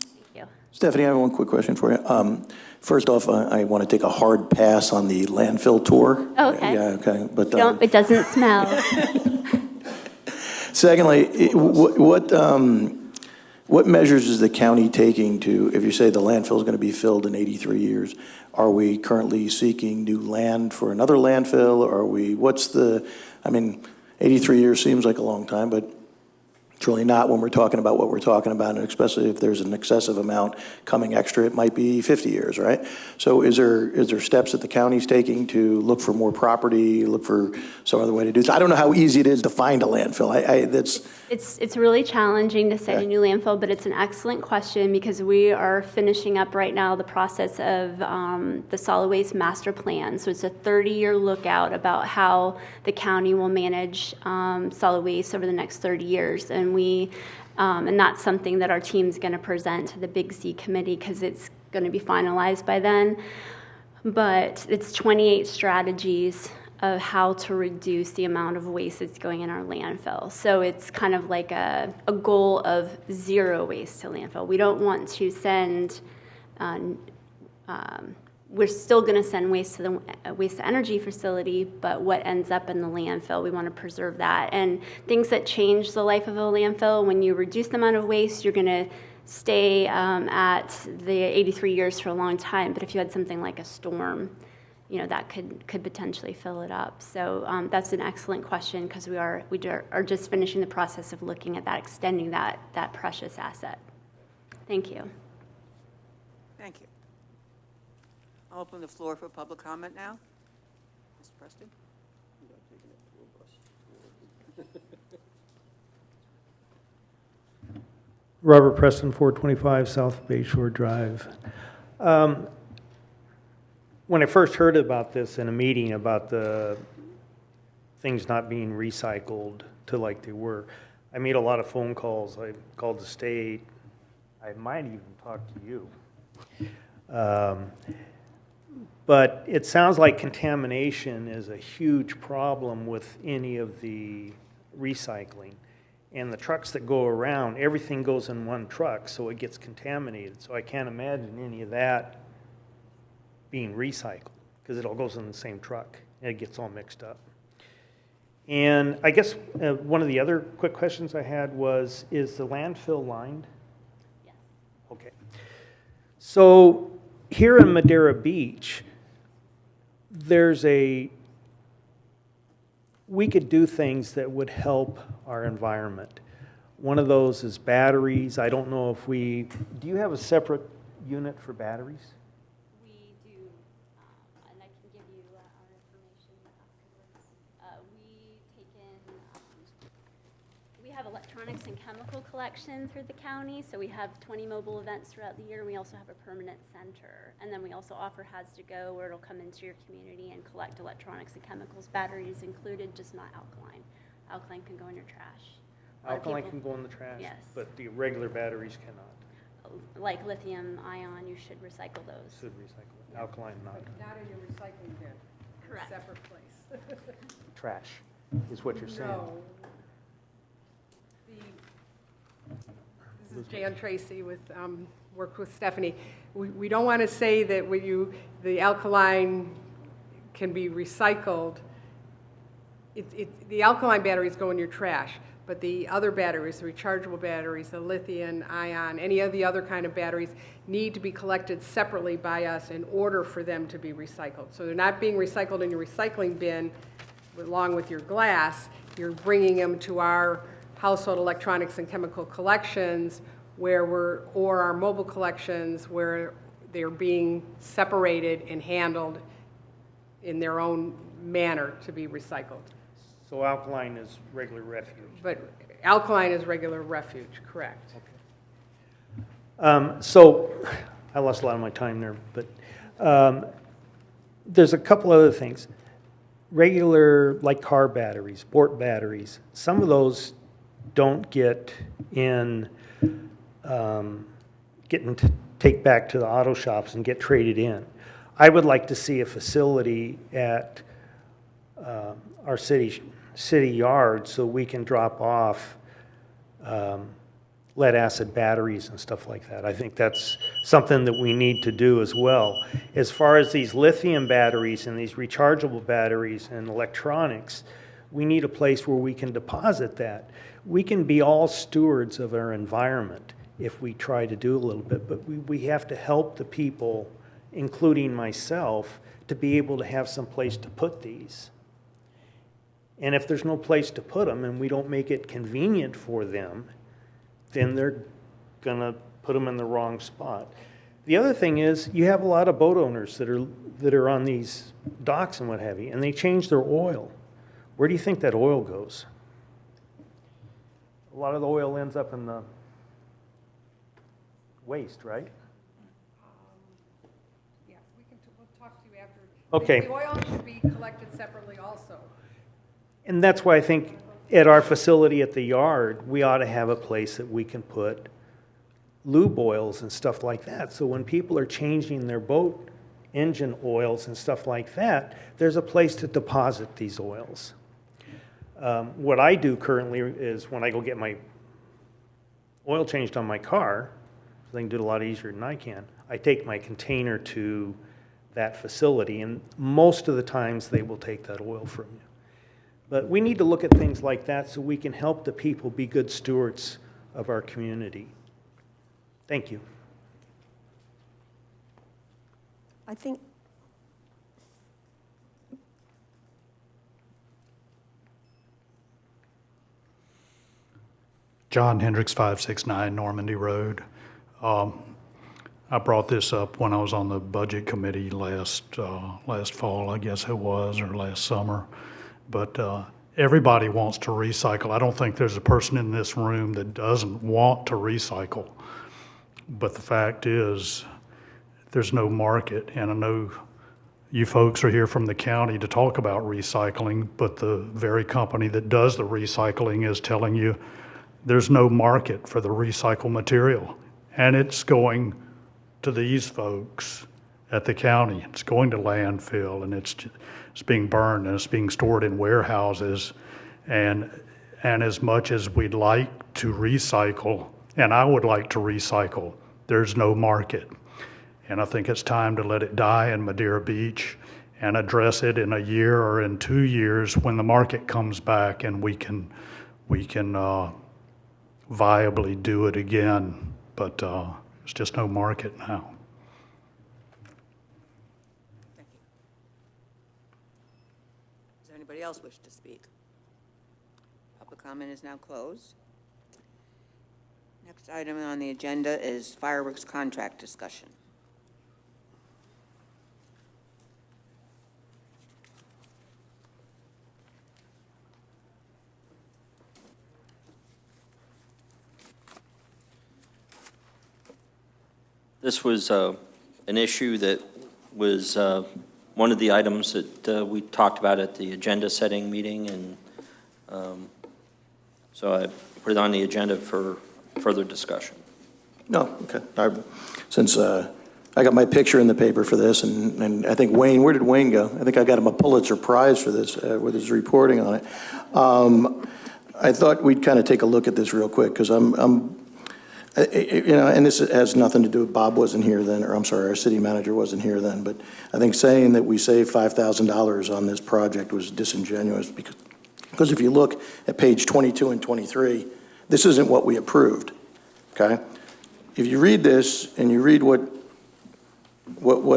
Thank you. Stephanie, I have one quick question for you. First off, I want to take a hard pass on the landfill tour. Oh, okay. Yeah, okay. But It doesn't smell. secondly, what measures is the county taking to, if you say the landfill is going to be filled in 83 years, are we currently seeking new land for another landfill? I mean, 83 years seems like a long time, but it's really not when we're talking about what we're talking about, and especially if there's an excessive amount coming extra, it might be 50 years, right? So is there steps that the county's taking to look for more property, look for some other way to do this? I don't know how easy it is to find a landfill. It's really challenging to site a new landfill, but it's an excellent question because we are finishing up right now the process of the solid waste master plan. So it's a 30-year lookout about how the county will manage solid waste over the next 30 years. And that's something that our team's going to present to the Big C committee because it's going to be finalized by then. But it's 28 strategies of how to reduce the amount of waste that's going in our landfill. So it's kind of like a goal of zero waste to landfill. We don't want to send, we're still going to send waste to the waste to energy facility, but what ends up in the landfill, we want to preserve that. And things that change the life of a landfill, when you reduce the amount of waste, you're going to stay at the 83 years for a long time. But if you had something like a storm, that could potentially fill it up. So that's an excellent question because we are just finishing the process of looking at that, extending that precious asset. Thank you. Thank you. I'll open the floor for public comment now. Mr. Preston? Robert Preston, 425 South Bayshore Drive. When I first heard about this in a meeting about the things not being recycled to like they were, I made a lot of phone calls. I called the state. I might even talk to you. But it sounds like contamination is a huge problem with any of the recycling. And the trucks that go around, everything goes in one truck, so it gets contaminated. So I can't imagine any of that being recycled because it all goes in the same truck and it gets all mixed up. And I guess one of the other quick questions I had was, is the landfill lined? Yes. Okay. So here in Madeira Beach, we could do things that would help our environment. One of those is batteries. I don't know if do you have a separate unit for batteries? We do, and I can give you our information afterwards. We have electronics and chemical collection through the county, so we have 20 mobile events throughout the year. We also have a permanent center, and then we also offer Has to Go, where it'll come into your community and collect electronics and chemicals, batteries included, just not alkaline. Alkaline can go in your trash. Alkaline can go in the trash? Yes. But the regular batteries cannot? Like lithium ion, you should recycle those. Should recycle it. Alkaline not. Not in your recycling bin. Correct. Separate place. Trash is what you're saying. No. This is Jan Tracy with, work with Stephanie. We don't want to say that the alkaline can be recycled. The alkaline batteries go in your trash, but the other batteries, the rechargeable batteries, the lithium ion, any of the other kind of batteries need to be collected separately by us in order for them to be recycled. So they're not being recycled in your recycling bin along with your glass. You're bringing them to our household electronics and chemical collections or our mobile collections where they're being separated and handled in their own manner to be recycled. So alkaline is regular refuge? But alkaline is regular refuge, correct. Okay. So I lost a lot of my time there, but there's a couple other things. Regular, like car batteries, port batteries, some of those don't get take back to the auto shops and get traded in. I would like to see a facility at our city yard so we can drop off lead acid batteries and stuff like that. I think that's something that we need to do as well. As far as these lithium batteries and these rechargeable batteries and electronics, we need a place where we can deposit that. We can be all stewards of our environment if we try to do a little bit, but we have to help the people, including myself, to be able to have some place to put these. And if there's no place to put them and we don't make it convenient for them, then they're going to put them in the wrong spot. The other thing is you have a lot of boat owners that are on these docks and what have you, and they change their oil. Where do you think that oil goes? A lot of the oil ends up in the waste, right? Yeah, we'll talk to you after. Okay. The oil should be collected separately also. And that's why I think at our facility at the yard, we ought to have a place that we can put lube oils and stuff like that. So when people are changing their boat engine oils and stuff like that, there's a place to deposit these oils. What I do currently is when I go get my oil changed on my car, so they can do it a lot easier than I can, I take my container to that facility, and most of the times they will take that oil from you. But we need to look at things like that so we can help the people be good stewards of our community. Thank you. I think, John Hendricks, 569 Normandy Road. I brought this up when I was on the budget committee last fall, I guess it was, or last summer. But everybody wants to recycle. I don't think there's a person in this room that doesn't want to recycle. But the fact is, there's no market. And I know you folks are here from the county to talk about recycling, but the very company that does the recycling is telling you there's no market for the recycled material. And it's going to these folks at the county. It's going to landfill, and it's being burned, and it's being stored in warehouses. And as much as we'd like to recycle, and I would like to recycle, there's no market. And I think it's time to let it die in Madeira Beach and address it in a year or in 2 years when the market comes back and we can viably do it again. But there's just no market now. Thank you. Does anybody else wish to speak? Public comment is now closed. Next item on the agenda is fireworks contract discussion. This was an issue that was one of the items that we talked about at the agenda setting meeting, and so I put it on the agenda for further discussion. No, okay. Since I got my picture in the paper for this, and I think Wayne, where did Wayne go? I think I got him a Pulitzer Prize for this, with his reporting on it. I thought we'd kind of take a look at this real quick, because and this has nothing to do with Bob wasn't here then, or I'm sorry, our city manager wasn't here then, but I think saying that we saved $5,000 on this project was disingenuous, because if you look at page 22 and 23, this isn't what we approved, okay? If you read this and you read what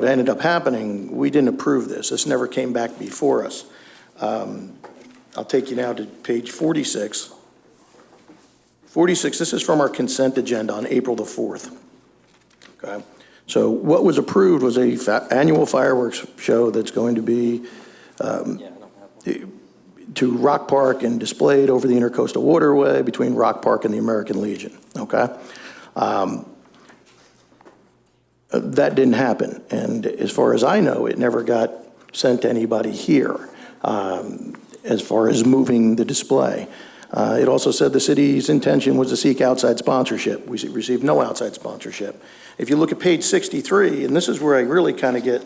ended up happening, we didn't approve this. This never came back before us. I'll take you now to page 46. 46, this is from our consent agenda on April the 4th. Okay? So what was approved was a annual fireworks show that's going to be to Rock Park and displayed over the Intercoastal Waterway between Rock Park and the American Legion. Okay? That didn't happen. And as far as I know, it never got sent to anybody here as far as moving the display. It also said the city's intention was to seek outside sponsorship. We received no outside sponsorship. If you look at page 63, and this is where I really kind of get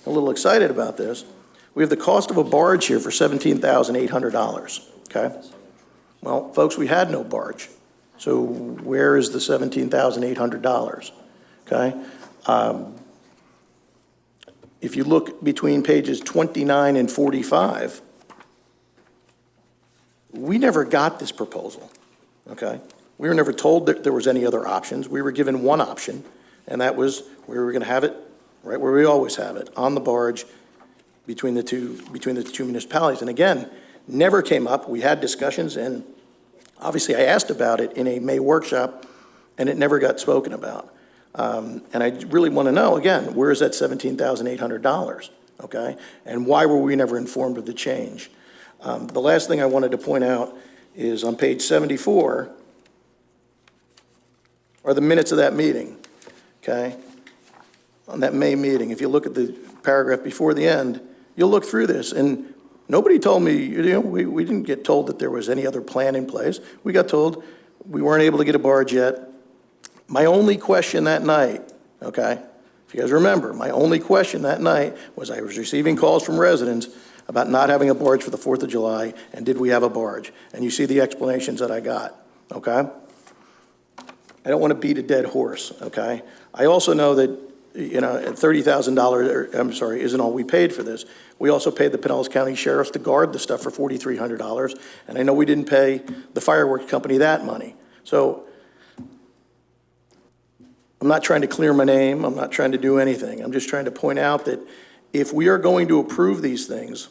a little excited about this, we have the cost of a barge here for $17,800, okay? Well, folks, we had no barge. So where is the $17,800? okay? If you look between pages 29 and 45, we never got this proposal, okay? We were never told that there was any other options. We were given one option, and that was we were going to have it right where we always have it, on the barge between the two municipalities. And again, never came up. We had discussions, and obviously I asked about it in a May workshop, and it never got spoken about. And I really want to know, again, where is that $17,800, okay? And why were we never informed of the change? The last thing I wanted to point out is on page 74 are the minutes of that meeting, okay? On that May meeting, if you look at the paragraph before the end, you'll look through this, and nobody told me, you know, we didn't get told that there was any other plan in place. We got told we weren't able to get a barge yet. My only question that night, okay, if you guys remember, my only question that night was I was receiving calls from residents about not having a barge for the 4th of July, and did we have a barge? And you see the explanations that I got, okay? I don't want to beat a dead horse, okay? I also know that, you know, $30,000, I'm sorry, isn't all we paid for this. We also paid the Pinellas County Sheriff to guard the stuff for $4,300, and I know we didn't pay the fireworks company that money. So I'm not trying to clear my name. I'm not trying to do anything. I'm just trying to point out that if we are going to approve these things,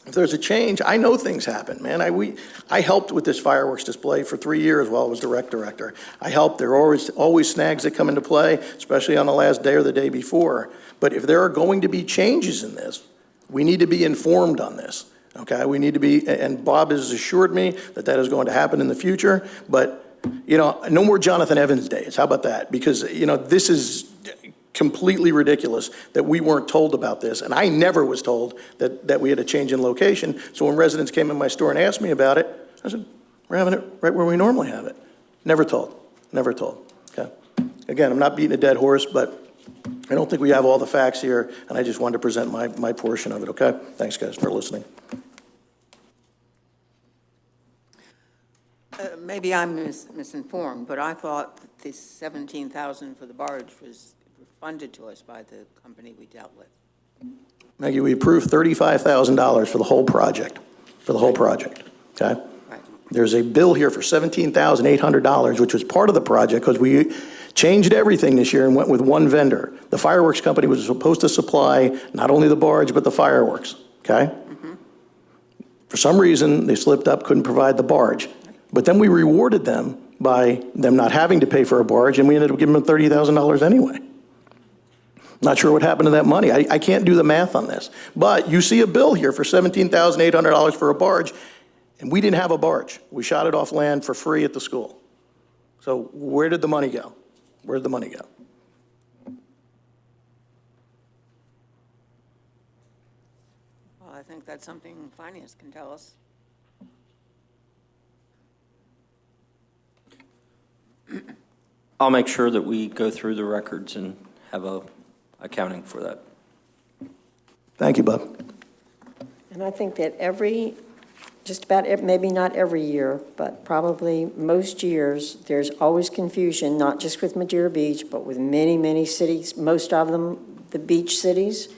if there's a change, I know things happen, man. I helped with this fireworks display for 3 years while I was the rec director. I helped. There are always snags that come into play, especially on the last day or the day before. But if there are going to be changes in this, we need to be informed on this, okay? We need to be, and Bob has assured me that that is going to happen in the future, but, you know, no more Jonathan Evans days. How about that? Because, you know, this is completely ridiculous that we weren't told about this. And I never was told that we had a change in location. So when residents came in my store and asked me about it, I said, we're having it right where we normally have it. Never told, never told, okay? Again, I'm not beating a dead horse, but I don't think we have all the facts here, and I just wanted to present my portion of it, okay? Thanks, guys, for listening. Maybe I'm misinformed, but I thought that this $17,000 for the barge was funded to us by the company we dealt with. Maggie, we approved $35,000 for the whole project, okay? Right. There's a bill here for $17,800, which was part of the project because we changed everything this year and went with one vendor. The fireworks company was supposed to supply not only the barge, but the fireworks, okay? Mm-hmm. For some reason, they slipped up, couldn't provide the barge. But then we rewarded them by them not having to pay for a barge, and we ended up giving them $30,000 anyway. Not sure what happened to that money. I can't do the math on this. But you see a bill here for $17,800 for a barge, and we didn't have a barge. We shot it off land for free at the school. So where did the money go? Where did the money go? Well, I think that's something finance can tell us. I'll make sure that we go through the records and have a accounting for that. Thank you, Bob. And I think that just about, maybe not every year, but probably most years, there's always confusion, not just with Madeira Beach, but with many, many cities, most of them, the beach cities,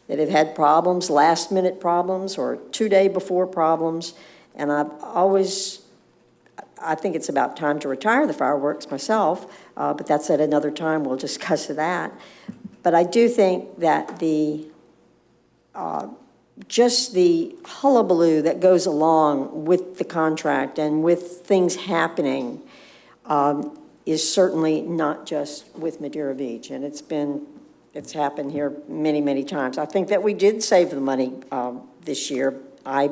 that have had problems, last-minute problems, or two-day before problems. And I think it's about time to retire the fireworks myself, but that's at another time. We'll discuss that. But I do think that just the hullabaloo that goes along with the contract and with things happening is certainly not just with Madeira Beach, and it's happened here many, many times. I think that we did save the money this year. I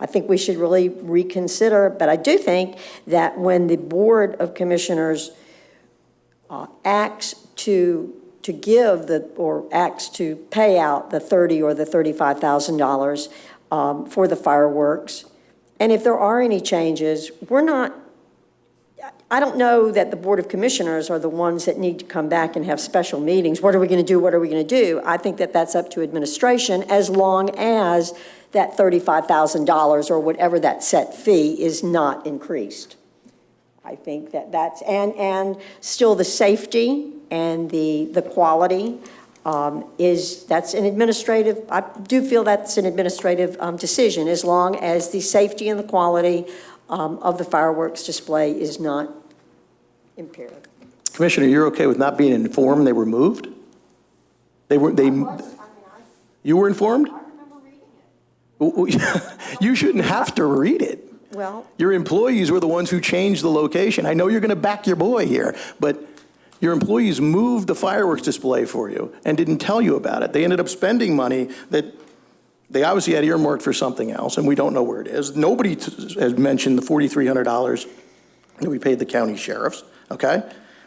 think we should really reconsider, but I do think that when the Board of Commissioners acts to pay out the $30,000 or the $35,000 for the fireworks, and if there are any changes, I don't know that the Board of Commissioners are the ones that need to come back and have special meetings. What are we going to do? What are we going to do? I think that that's up to administration, as long as that $35,000 or whatever that set fee is not increased. I think that's, and still the safety and the quality that's an administrative, I do feel that's an administrative decision, as long as the safety and the quality of the fireworks display is not impaired. Commissioner, you're okay with not being informed they were moved? You were informed? I remember reading it. You shouldn't have to read it. Well, Your employees were the ones who changed the location. I know you're going to back your boy here, but your employees moved the fireworks display for you and didn't tell you about it. They ended up spending money that they obviously had earmarked for something else, and we don't know where it is. Nobody has mentioned the $4,300 that we paid the county sheriffs, okay?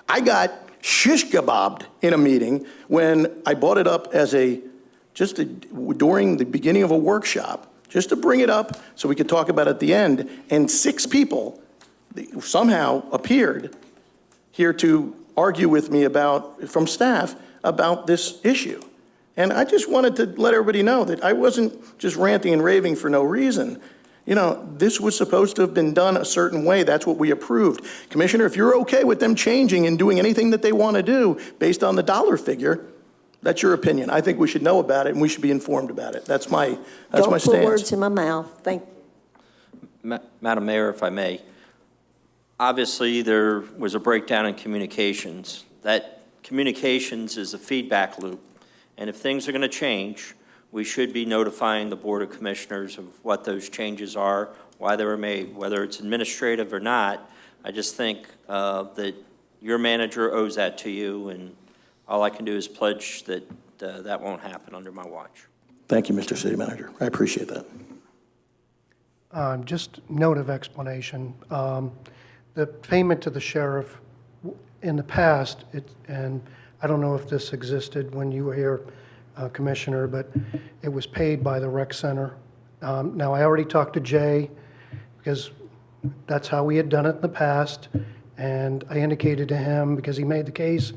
I got shish kebabbed in a meeting when I brought it up as during the beginning of a workshop, just to bring it up so we could talk about it at the end, and 6 people somehow appeared here to argue with me from staff about this issue. And I just wanted to let everybody know that I wasn't just ranting and raving for no reason. You know, this was supposed to have been done a certain way. That's what we approved. Commissioner, if you're okay with them changing and doing anything that they want to do based on the dollar figure, that's your opinion. I think we should know about it and we should be informed about it. That's my stance. don't put words in my mouth. Thank you. Madam Mayor, if I may, obviously there was a breakdown in communications. That communications is a feedback loop, and if things are going to change, we should be notifying the Board of Commissioners of what those changes are, why they were made, whether it's administrative or not. I just think that your manager owes that to you, and all I can do is pledge that that won't happen under my watch. Thank you, Mr. City Manager. I appreciate that. Just note of explanation. The payment to the sheriff in the past, and I don't know if this existed when you were here, Commissioner, but it was paid by the rec center. Now, I already talked to Jay because that's how we had done it in the past, and I indicated to him, because he made the case,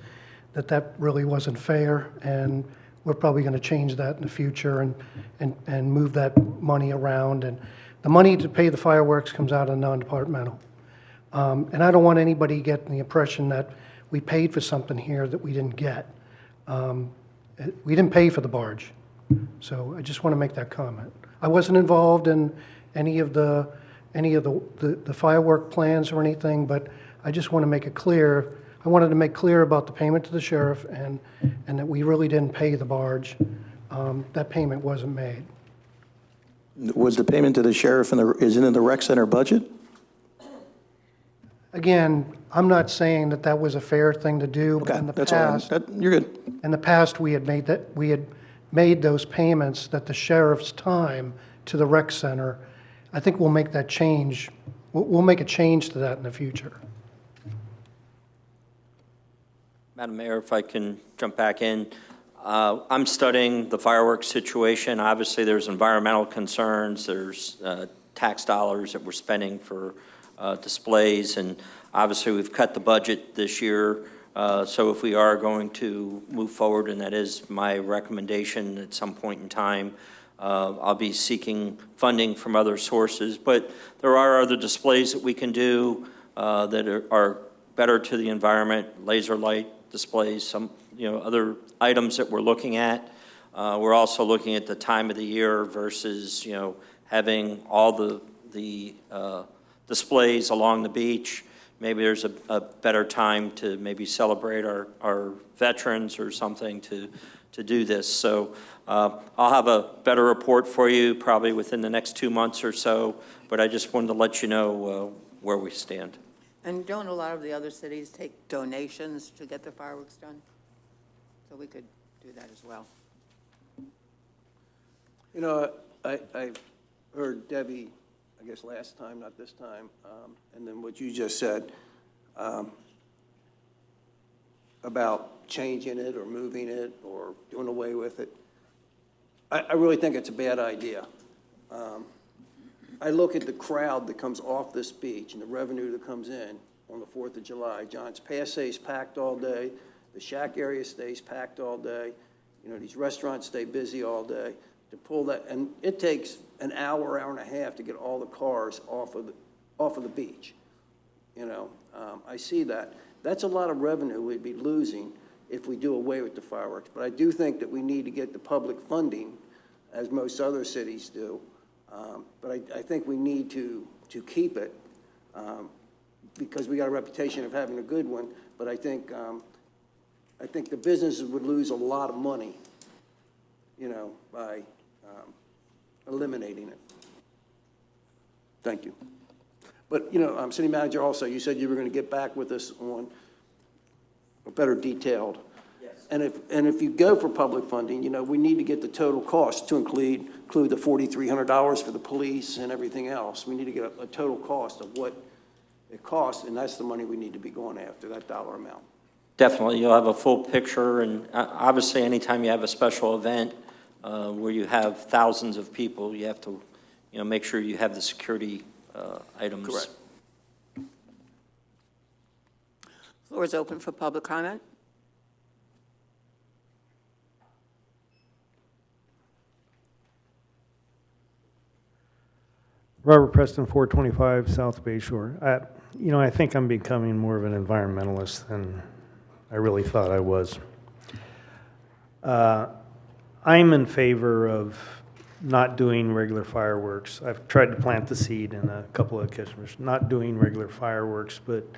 that really wasn't fair, and we're probably going to change that in the future and move that money around. And the money to pay the fireworks comes out of non-departmental. And I don't want anybody getting the impression that we paid for something here that we didn't get. We didn't pay for the barge. So I just want to make that comment. I wasn't involved in any of the firework plans or anything, but I just want to make it clear. I wanted to make clear about the payment to the sheriff and that we really didn't pay the barge. That payment wasn't made. Was the payment to the sheriff is it in the rec center budget? Again, I'm not saying that was a fair thing to do, but in the past, you're good. In the past, we had made those payments that the sheriff's time to the rec center. I think we'll make that change. We'll make a change to that in the future. Madam Mayor, if I can jump back in. I'm studying the fireworks situation. Obviously, there's environmental concerns. There's tax dollars that we're spending for displays, and obviously we've cut the budget this year. So if we are going to move forward, and that is my recommendation at some point in time, I'll be seeking funding from other sources. But there are other displays that we can do that are better to the environment, laser light displays, some other items that we're looking at. We're also looking at the time of the year versus having all the displays along the beach. Maybe there's a better time to maybe celebrate our veterans or something to do this. So I'll have a better report for you probably within the next 2 months or so, but I just wanted to let you know where we stand. And don't a lot of the other cities take donations to get the fireworks done? So we could do that as well. I heard Debbie, I guess last time, not this time, and then what you just said about changing it or moving it or doing away with it. I really think it's a bad idea. I look at the crowd that comes off this beach and the revenue that comes in on the 4th of July. John's Pass stays packed all day. The shack area stays packed all day. These restaurants stay busy all day. To pull that, and it takes an hour, hour and a half to get all the cars off of the beach. I see that. That's a lot of revenue we'd be losing if we do away with the fireworks. But I do think that we need to get the public funding, as most other cities do. But I think we need to keep it because we got a reputation of having a good one. But I think the businesses would lose a lot of money, by eliminating it. Thank you. But, City Manager, also, you said you were going to get back with us on a better detailed. Yes. And if you go for public funding, we need to get the total cost to include the $4,300 for the police and everything else. We need to get a total cost of what it costs, and that's the money we need to be going after, that dollar amount. Definitely, you'll have a full picture, and obviously anytime you have a special event where you have thousands of people, you have to make sure you have the security items. Correct. Floor is open for public comment. Robert Preston, 425 South Bay Shore. I think I'm becoming more of an environmentalist than I really thought I was. I'm in favor of not doing regular fireworks. I've tried to plant the seed in a couple of occasions, not doing regular fireworks, but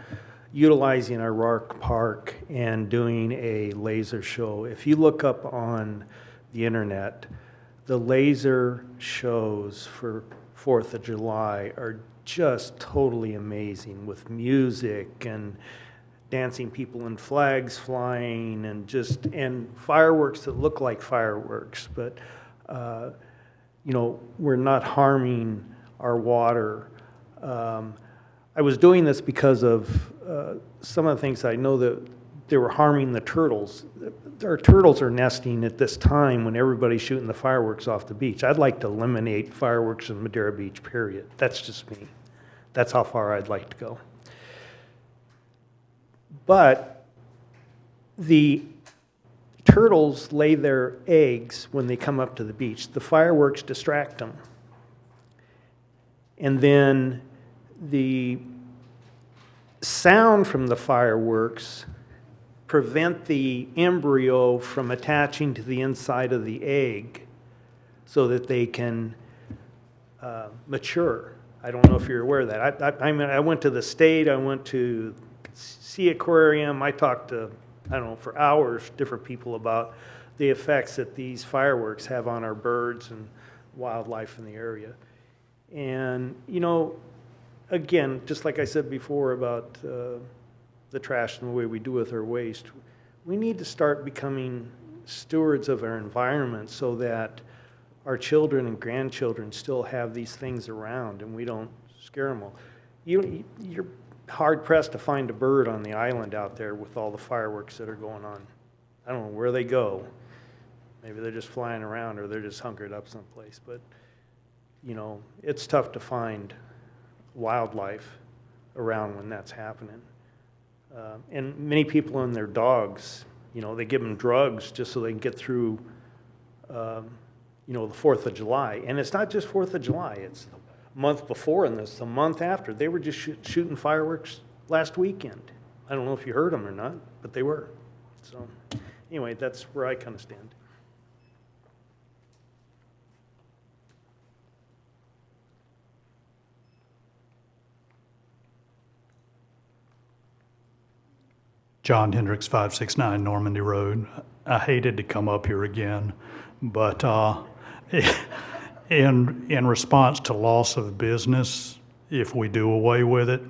utilizing our Rock Park and doing a laser show. If you look up on the internet, the laser shows for 4th of July are just totally amazing, with music and dancing people and flags flying and fireworks that look like fireworks, but we're not harming our water. I was doing this because of some of the things I know that they were harming the turtles. Our turtles are nesting at this time when everybody's shooting the fireworks off the beach. I'd like to eliminate fireworks in Madeira Beach, period. That's just me. That's how far I'd like to go. But the turtles lay their eggs when they come up to the beach. The fireworks distract them. And then the sound from the fireworks prevent the embryo from attaching to the inside of the egg so that they can mature. I don't know if you're aware of that. I went to the state, I went to Sea Aquarium, I talked to, for hours, different people about the effects that these fireworks have on our birds and wildlife in the area. And, again, just like I said before about the trash and the way we do with our waste, we need to start becoming stewards of our environment so that our children and grandchildren still have these things around and we don't scare them all. You're hard-pressed to find a bird on the island out there with all the fireworks that are going on. I don't know where they go. Maybe they're just flying around or they're just hunkered up someplace. But, it's tough to find wildlife around when that's happening. And many people and their dogs, they give them drugs just so they can get through, the 4th of July. And it's not just 4th of July. It's the month before and this the month after. They were just shooting fireworks last weekend. I don't know if you heard them or not, but they were. So anyway, that's where I kind of stand. John Hendricks, 569 Normandy Road. I hated to come up here again, but in response to loss of business, if we do away with it,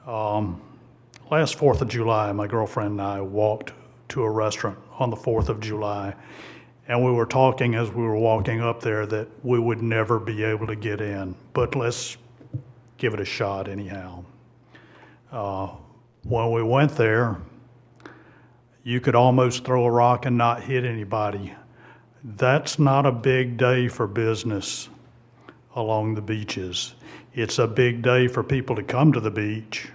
last 4th of July, my girlfriend and I walked to a restaurant on the 4th of July, and we were talking as we were walking up there that we would never be able to get in, but let's give it a shot anyhow. When we went there, you could almost throw a rock and not hit anybody. That's not a big day for business along the beaches. It's a big day for people to come to the beach,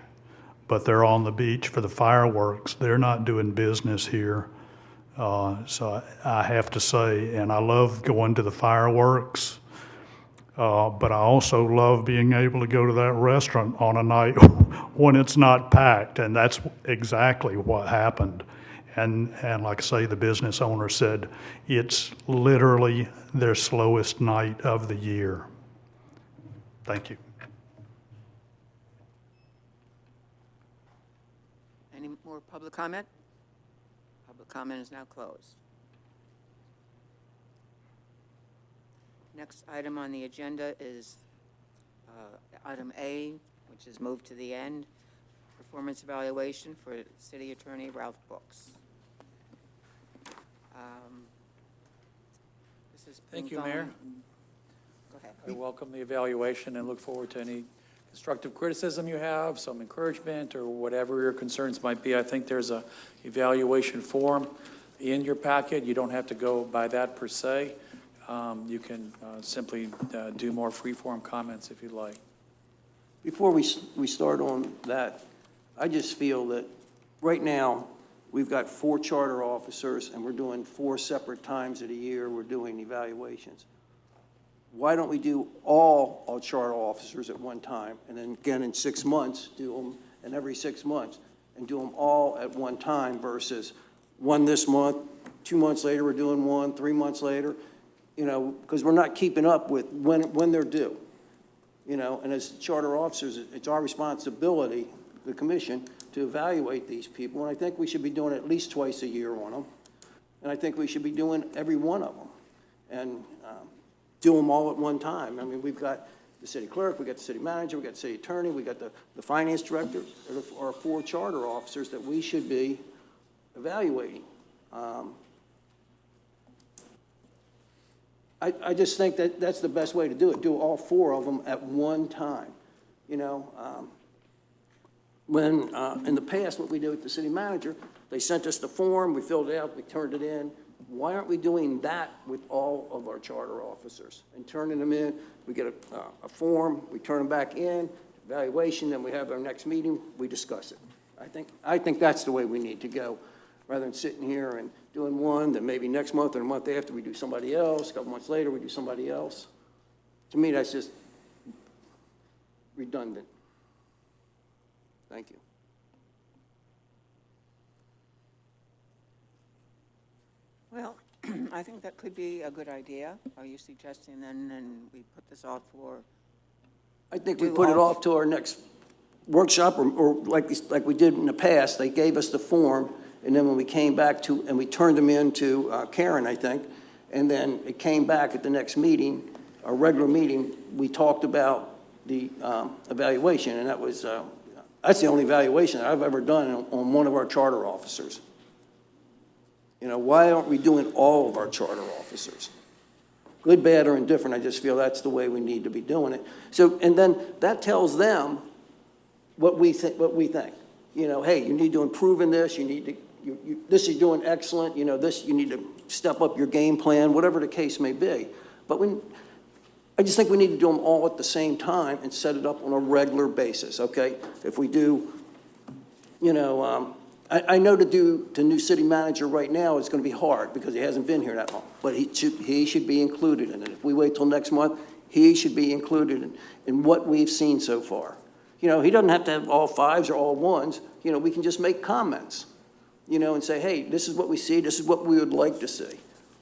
but they're on the beach for the fireworks. They're not doing business here. So I have to say, and I love going to the fireworks, but I also love being able to go to that restaurant on a night when it's not packed, and that's exactly what happened. And like I say, the business owner said it's literally their slowest night of the year. Thank you. Any more public comment? Public comment is now closed. Next item on the agenda is item A, which is moved to the end, performance evaluation for City Attorney Ralph Brooks. This is Thank you, Mayor. Go ahead. I welcome the evaluation and look forward to any constructive criticism you have, some encouragement, or whatever your concerns might be. I think there's a evaluation form in your packet. You don't have to go by that per se. You can simply do more free-form comments if you'd like. Before we start on that, I just feel that right now, we've got 4 charter officers, and we're doing 4 separate times of the year, we're doing evaluations. Why don't we do all our charter officers at one time, and then again in 6 months, do them, and every 6 months, and do them all at one time versus one this month, 2 months later, we're doing one, 3 months later, you know, because we're not keeping up with when they're due. You know, and as charter officers, it's our responsibility, the commission, to evaluate these people, and I think we should be doing at least twice a year on them, and I think we should be doing every one of them, and do them all at one time. I mean, we've got the city clerk, we've got the city manager, we've got the city attorney, we've got the finance director, or 4 charter officers that we should be evaluating. I just think that that's the best way to do it, do all 4 of them at one time, you know. When, in the past, what we did with the city manager, they sent us the form, we filled it out, we turned it in. Why aren't we doing that with all of our charter officers and turning them in? We get a form, we turn them back in, evaluation, then we have our next meeting, we discuss it. I think that's the way we need to go, rather than sitting here and doing one, then maybe next month or a month after we do somebody else, a couple months later we do somebody else. To me, that's just redundant. Thank you. Well, I think that could be a good idea. Are you suggesting then, and we put this off for? I think we put it off to our next workshop, or like we did in the past. They gave us the form, and then when we came back to, and we turned them in to Karen, I think, and then it came back at the next meeting, our regular meeting, we talked about the evaluation, and that was, that's the only evaluation that I've ever done on one of our charter officers. You know, why aren't we doing all of our charter officers? Good, bad, or indifferent, I just feel that's the way we need to be doing it. So, and then that tells them what we think. You know, hey, you need to improve in this, you need to, this is doing excellent, you know, this, you need to step up your game plan, whatever the case may be. But I just think we need to do them all at the same time and set it up on a regular basis, okay? If we do, you know, I know to do to new city manager right now is going to be hard because he hasn't been here that long, but he should be included in it. If we wait till next month, he should be included in what we've seen so far. You know, he doesn't have to have all 5s or all 1s. You know, we can just make comments, you know, and say, hey, this is what we see, this is what we would like to see.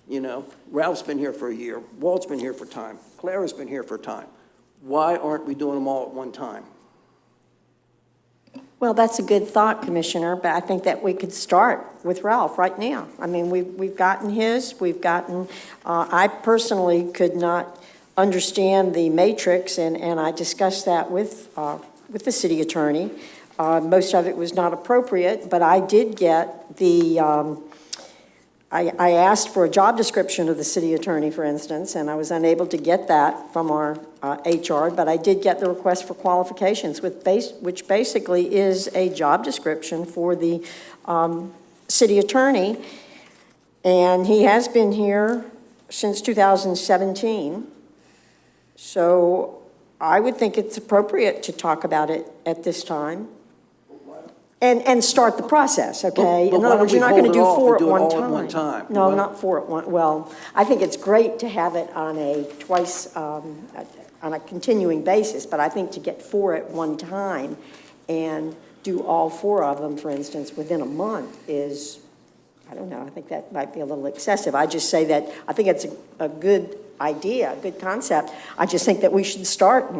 You know, Ralph's been here for a year, Walt's been here for time, Clara's been here for time. Why aren't we doing them all at one time? Well, that's a good thought, Commissioner, but I think that we could start with Ralph right now. I mean, we've gotten his, I personally could not understand the matrix, and I discussed that with the city attorney. Most of it was not appropriate, but I did get I asked for a job description of the city attorney, for instance, and I was unable to get that from our HR, but I did get the request for qualifications, which basically is a job description for the city attorney, and he has been here since 2017, so I would think it's appropriate to talk about it at this time. And start the process, okay? But in other words, you're not going to do 4 at one time. No, not 4 at one. Well, I think it's great to have it on a on a continuing basis, but I think to get 4 at one time and do all 4 of them, for instance, within a month is I don't know, I think that might be a little excessive. I just say that I think it's a good idea, a good concept. I just think that we should start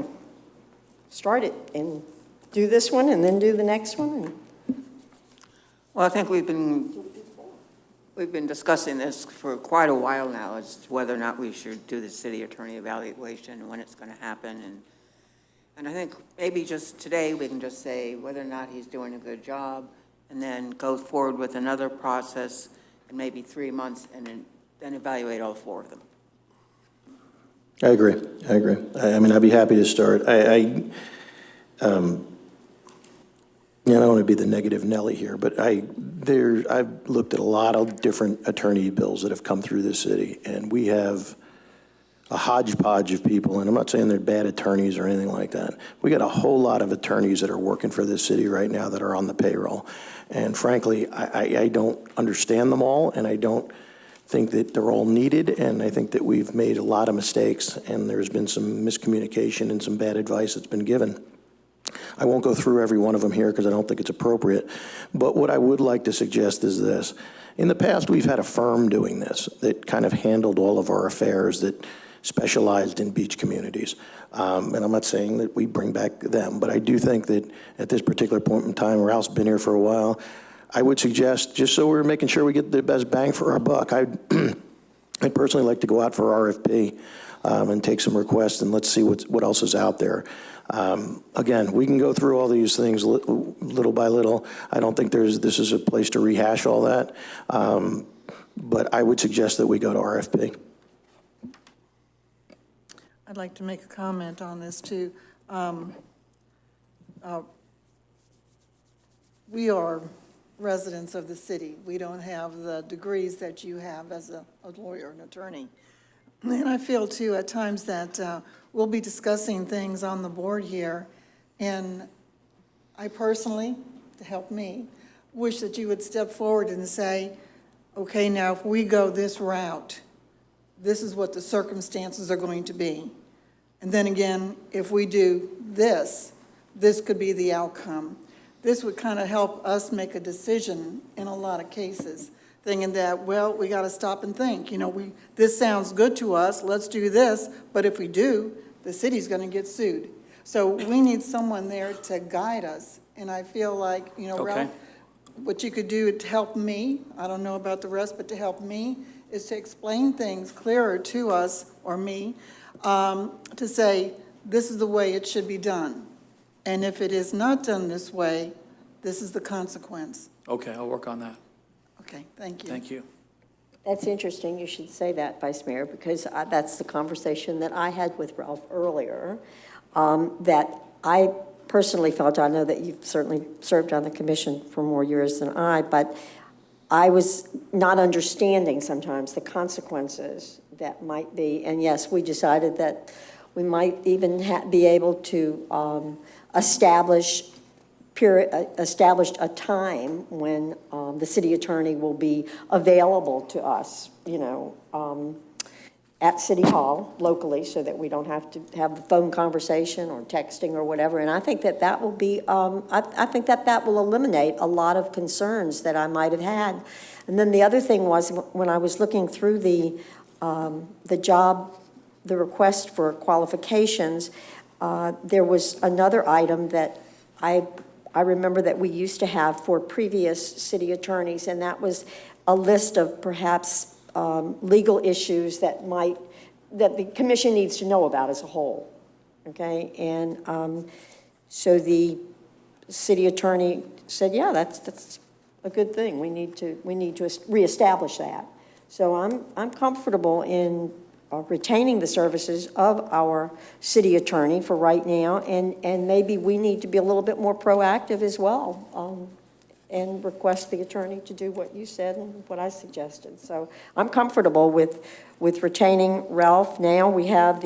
it and do this one and then do the next one. Well, I think we've been discussing this for quite a while now, as to whether or not we should do the city attorney evaluation and when it's going to happen. And I think maybe just today we can just say whether or not he's doing a good job, and then go forward with another process in maybe 3 months, and then evaluate all 4 of them. I agree. I mean, I'd be happy to start. I don't want to be the negative Nelly here, but I've looked at a lot of different attorney bills that have come through this city, and we have a hodgepodge of people, and I'm not saying they're bad attorneys or anything like that. We got a whole lot of attorneys that are working for this city right now that are on the payroll. And frankly, I don't understand them all, and I don't think that they're all needed, and I think that we've made a lot of mistakes, and there's been some miscommunication and some bad advice that's been given. I won't go through every one of them here because I don't think it's appropriate, but what I would like to suggest is this. In the past, we've had a firm doing this that kind of handled all of our affairs that specialized in beach communities. And I'm not saying that we bring back them, but I do think that at this particular point in time, Ralph's been here for a while, I would suggest, just so we're making sure we get the best bang for our buck, I'd personally like to go out for RFP and take some requests, and let's see what else is out there. Again, we can go through all these things little by little. I don't think this is a place to rehash all that, but I would suggest that we go to RFP. I'd like to make a comment on this too. We are residents of the city. We don't have the degrees that you have as a lawyer and attorney. And I feel too at times that we'll be discussing things on the board here, and I personally, to help me, wish that you would step forward and say, okay, now if we go this route, this is what the circumstances are going to be. And then again, if we do this, this could be the outcome. This would kind of help us make a decision in a lot of cases, thinking that, well, we got to stop and think. This sounds good to us, let's do this, but if we do, the city's going to get sued. So we need someone there to guide us. And I feel like, Okay. Ralph, what you could do to help me, I don't know about the rest, but to help me, is to explain things clearer to us, or me, to say, this is the way it should be done. And if it is not done this way, this is the consequence. Okay, I'll work on that. Okay, thank you. Thank you. That's interesting. You should say that, Vice Mayor, because that's the conversation that I had with Ralph earlier, that I personally felt, I know that you've certainly served on the commission for more years than I, but I was not understanding sometimes the consequences that might be. And yes, we decided that we might even be able to establish a time when the city attorney will be available to us, at City Hall locally, so that we don't have to have the phone conversation or texting or whatever. And I think that will be, I think that will eliminate a lot of concerns that I might have had. And then the other thing was, when I was looking through the request for qualifications, there was another item that I remember that we used to have for previous city attorneys, and that was a list of perhaps legal issues that the commission needs to know about as a whole, okay? And so the city attorney said, yeah, that's a good thing. We need to reestablish that. So I'm comfortable in retaining the services of our city attorney for right now, and maybe we need to be a little bit more proactive as well, and request the attorney to do what you said and what I suggested. So I'm comfortable with retaining Ralph. Now we have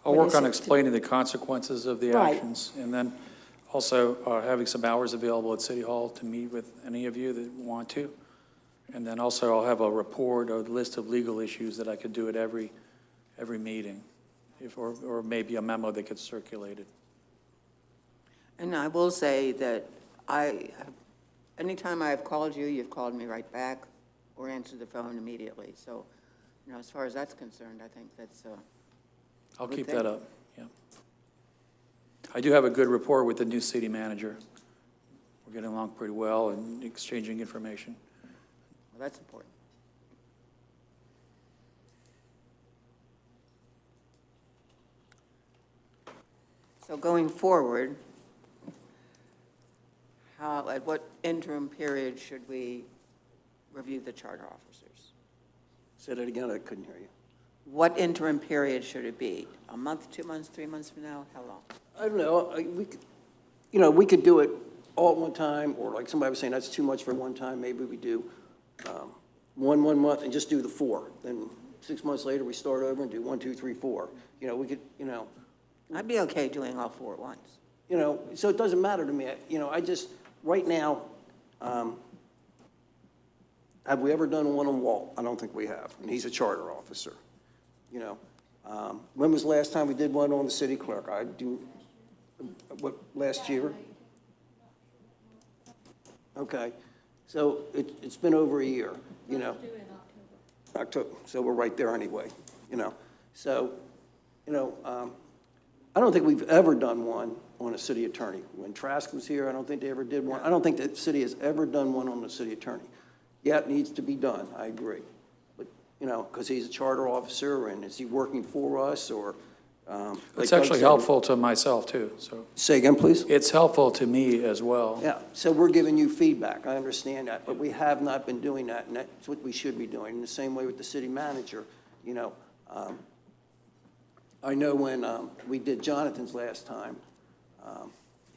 I'll work on explaining the consequences of the Right. actions, and then also having some hours available at City Hall to meet with any of you that want to. And then also I'll have a report or list of legal issues that I could do at every meeting, or maybe a memo that gets circulated. And I will say that Anytime I've called you, you've called me right back or answered the phone immediately. So, as far as that's concerned, I think that's I'll good keep thing. that up, yeah. I do have a good rapport with the new city manager. We're getting along pretty well and exchanging information. Well, that's important. So going forward, at what interim period should we review the charter officers? Say that again, I couldn't hear you. What interim period should it be? A month, 2 months, 3 months from now? How long? I don't know, we could do it all at one time, or like somebody was saying, that's too much for one time, maybe we do one month and just do the 4. Then 6 months later, we start over and do 1, 2, 3, 4. We could, I'd be okay doing all 4 at once. So it doesn't matter to me. I just, right now, have we ever done one on Walt? I don't think we have, and he's a charter officer. When was the last time we did one on the city clerk? Last year? Okay, so it's been over a year, October, so we're right there anyway, So, I don't think we've ever done one on a city attorney. When Trask was here, I don't think they ever did one. I don't think the city has ever done one on a city attorney. Yeah, it needs to be done, I agree. But, because he's a charter officer, and is he working for us, or? It's actually helpful to myself, too, so. Say again, please? It's helpful to me as well. Yeah, so we're giving you feedback, I understand that, but we have not been doing that, and that's what we should be doing. In the same way with the city manager, I know when we did Jonathan's last time,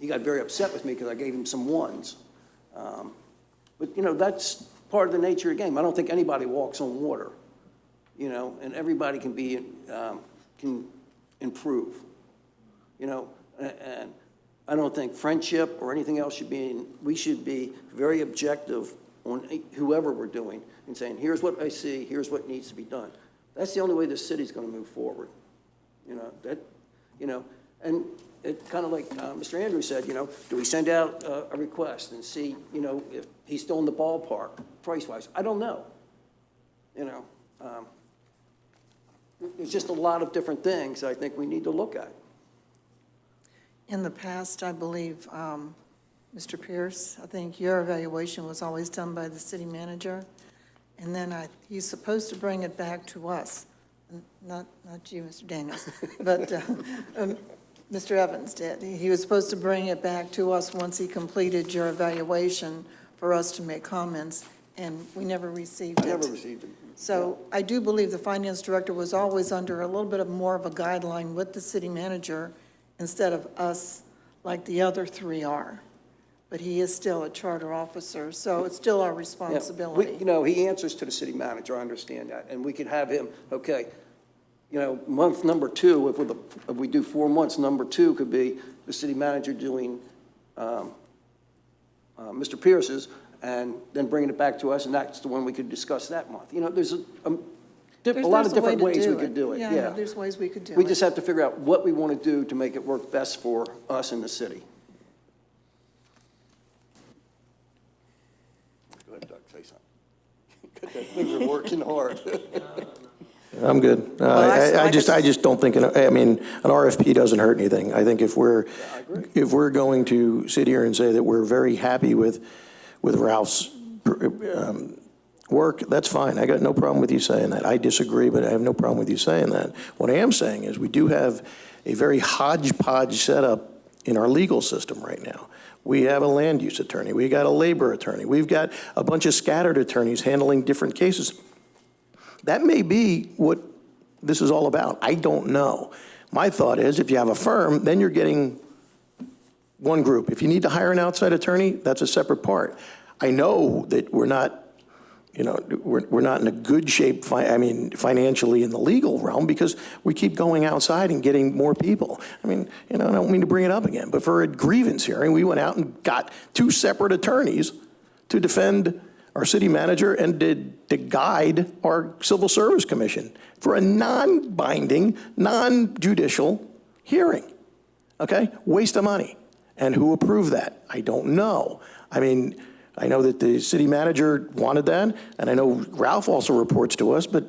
he got very upset with me because I gave him some 1s. But, that's part of the nature of the game. I don't think anybody walks on water, and everybody can improve, and I don't think friendship or anything else we should be very objective on whoever we're doing and saying, here's what I see, here's what needs to be done. That's the only way the city's going to move forward. And it kind of like Mr. Andrews said, do we send out a request and see, if he's still in the ballpark price-wise? I don't know. There's just a lot of different things I think we need to look at. In the past, I believe, Mr. Pierce, I think your evaluation was always done by the city manager, and then he's supposed to bring it back to us. Not you, Mr. Daniels, but Mr. Evans did. He was supposed to bring it back to us once he completed your evaluation for us to make comments, and we never received it. Never received it. So I do believe the finance director was always under a little bit more of a guideline with the city manager instead of us like the other 3 are. But he is still a charter officer, so it's still our responsibility. He answers to the city manager, I understand that, and we could have him, okay, month number 2, if we do 4 months, number 2 could be the city manager doing Mr. Pierce's, and then bringing it back to us, and that's the one we could discuss that month. There's a lot of different ways we could do it. Yeah, there's ways we could do it. We just have to figure out what we want to do to make it work best for us in the city. Go ahead, Doug, say something. Things are working hard. I'm good. I just don't think, an RFP doesn't hurt anything. I think if we're going to sit here and say that we're very happy with Ralph's work, that's fine. I got no problem with you saying that. I disagree, but I have no problem with you saying that. What I am saying is we do have a very hodgepodge setup in our legal system right now. We have a land use attorney. We got a labor attorney. We've got a bunch of scattered attorneys handling different cases. That may be what this is all about. I don't know. My thought is if you have a firm, then you're getting one group. If you need to hire an outside attorney, that's a separate part. I know that we're not in a good shape, financially in the legal realm because we keep going outside and getting more people. I don't mean to bring it up again, but for a grievance hearing, we went out and got 2 separate attorneys to defend our city manager and to guide our civil service commission for a non-binding, non-judicial hearing. Okay? Waste of money. And who approved that? I don't know. I mean, I know that the city manager wanted that, and I know Ralph also reports to us, but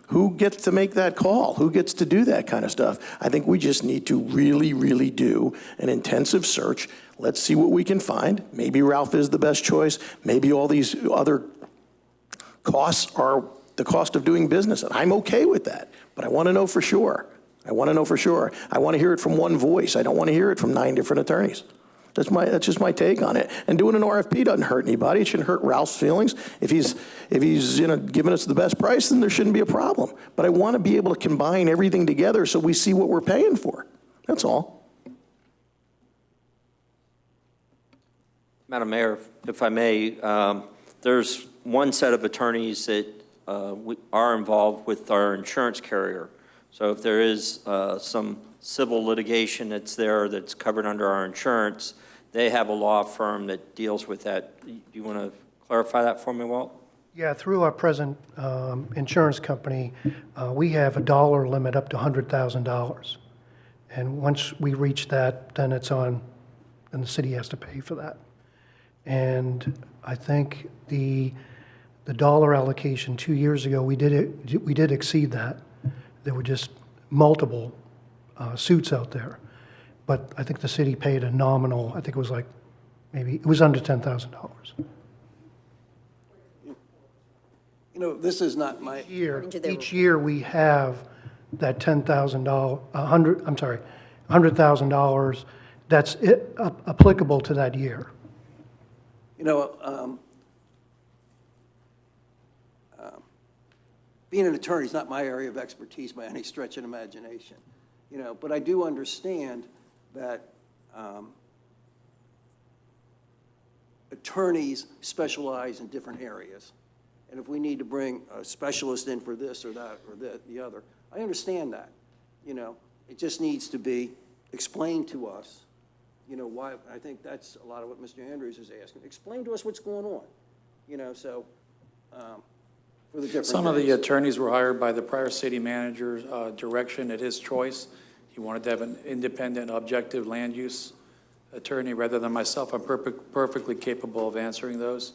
who gets to make that call? Who gets to do that kind of stuff? I think we just need to really, really do an intensive search. Let's see what we can find. Maybe Ralph is the best choice. Maybe all these other costs are the cost of doing business, and I'm okay with that. But I want to know for sure. I want to know for sure. I want to hear it from one voice. I don't want to hear it from 9 different attorneys. That's just my take on it. And doing an RFP doesn't hurt anybody. It shouldn't hurt Ralph's feelings. If he's giving us the best price, then there shouldn't be a problem. But I want to be able to combine everything together so we see what we're paying for. That's all. Madam Mayor, if I may, there's one set of attorneys that are involved with our insurance carrier. So if there is some civil litigation that's there that's covered under our insurance, they have a law firm that deals with that. Do you want to clarify that for me, Walt? Yeah, through our present insurance company, we have a dollar limit up to $100,000. And once we reach that, then it's on, and the city has to pay for that. And I think the dollar allocation 2 years ago, we did exceed that. There were just multiple suits out there. But I think the city paid a nominal, I think it was like, maybe, it was under $10,000. You know, this is not my... Each year we have that $100,000 that's applicable to that year. You know, being an attorney is not my area of expertise by any stretch of imagination. You know, but I do understand that attorneys specialize in different areas. And if we need to bring a specialist in for this or that or the other, I understand that. You know, it just needs to be explained to us, you know, why. I think that's a lot of what Mr. Andrews is asking. Explain to us what's going on, you know, so for the different Some of things. the attorneys were hired by the prior city manager's direction at his choice. He wanted to have an independent, objective land use attorney rather than myself. I'm perfectly capable of answering those.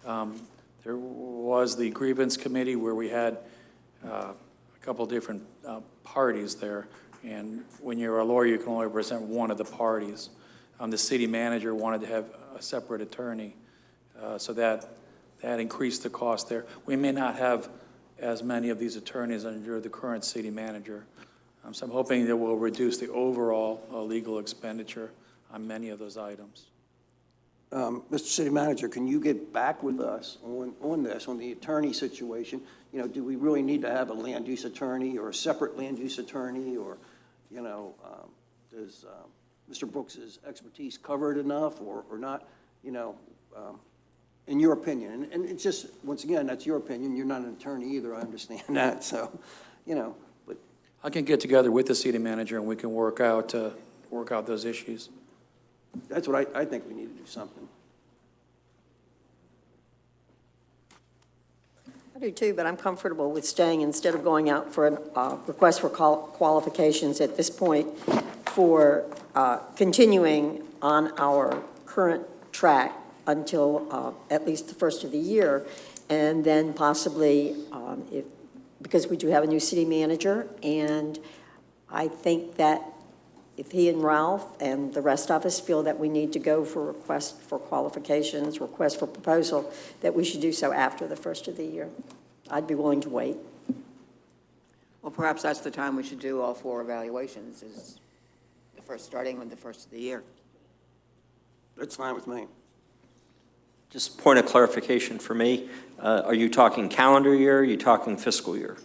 There was the grievance committee where we had a couple different parties there. And when you're a lawyer, you can only represent one of the parties. The city manager wanted to have a separate attorney, so that increased the cost there. We may not have as many of these attorneys under the current city manager. So I'm hoping that we'll reduce the overall legal expenditure on many of those items. Mr. City Manager, can you get back with us on this, on the attorney situation? You know, do we really need to have a land use attorney or a separate land use attorney, or, you know, does Mr. Brooks's expertise cover it enough or not? You know, in your opinion, and it's just, once again, that's your opinion. You're not an attorney either. I understand that. So, you know, but I can get together with the city manager and we can work out those issues. that's what I think we need to do something. I do too, but I'm comfortable with staying instead of going out for a request for qualifications at this point for continuing on our current track until at least the first of the year, and then possibly, because we do have a new city manager, and I think that if he and Ralph and the rest of us feel that we need to go for request for qualifications, request for proposal, that we should do so after the first of the year. I'd be willing to wait. Well, perhaps that's the time we should do all 4 evaluations, is starting with the first of the year. That's fine with me. Just point of clarification for me. Are you talking calendar year? Are you talking fiscal year?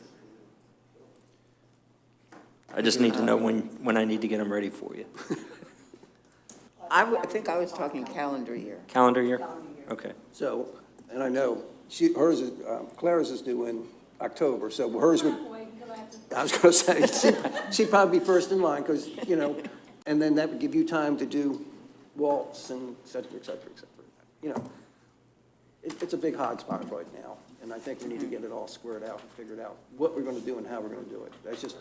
I just need to know when I need to get them ready for you. I think I was talking calendar year. Calendar year? Okay. So, and I know Clara's is due in October, so hers would, I was going to say, she'd probably be first in line because, you know, and then that would give you time to do Walt's and et cetera, et cetera, et cetera. You know, it's a big hotspot right now, and I think we need to get it all squared out and figured out what we're going to do and how we're going to do it. That's just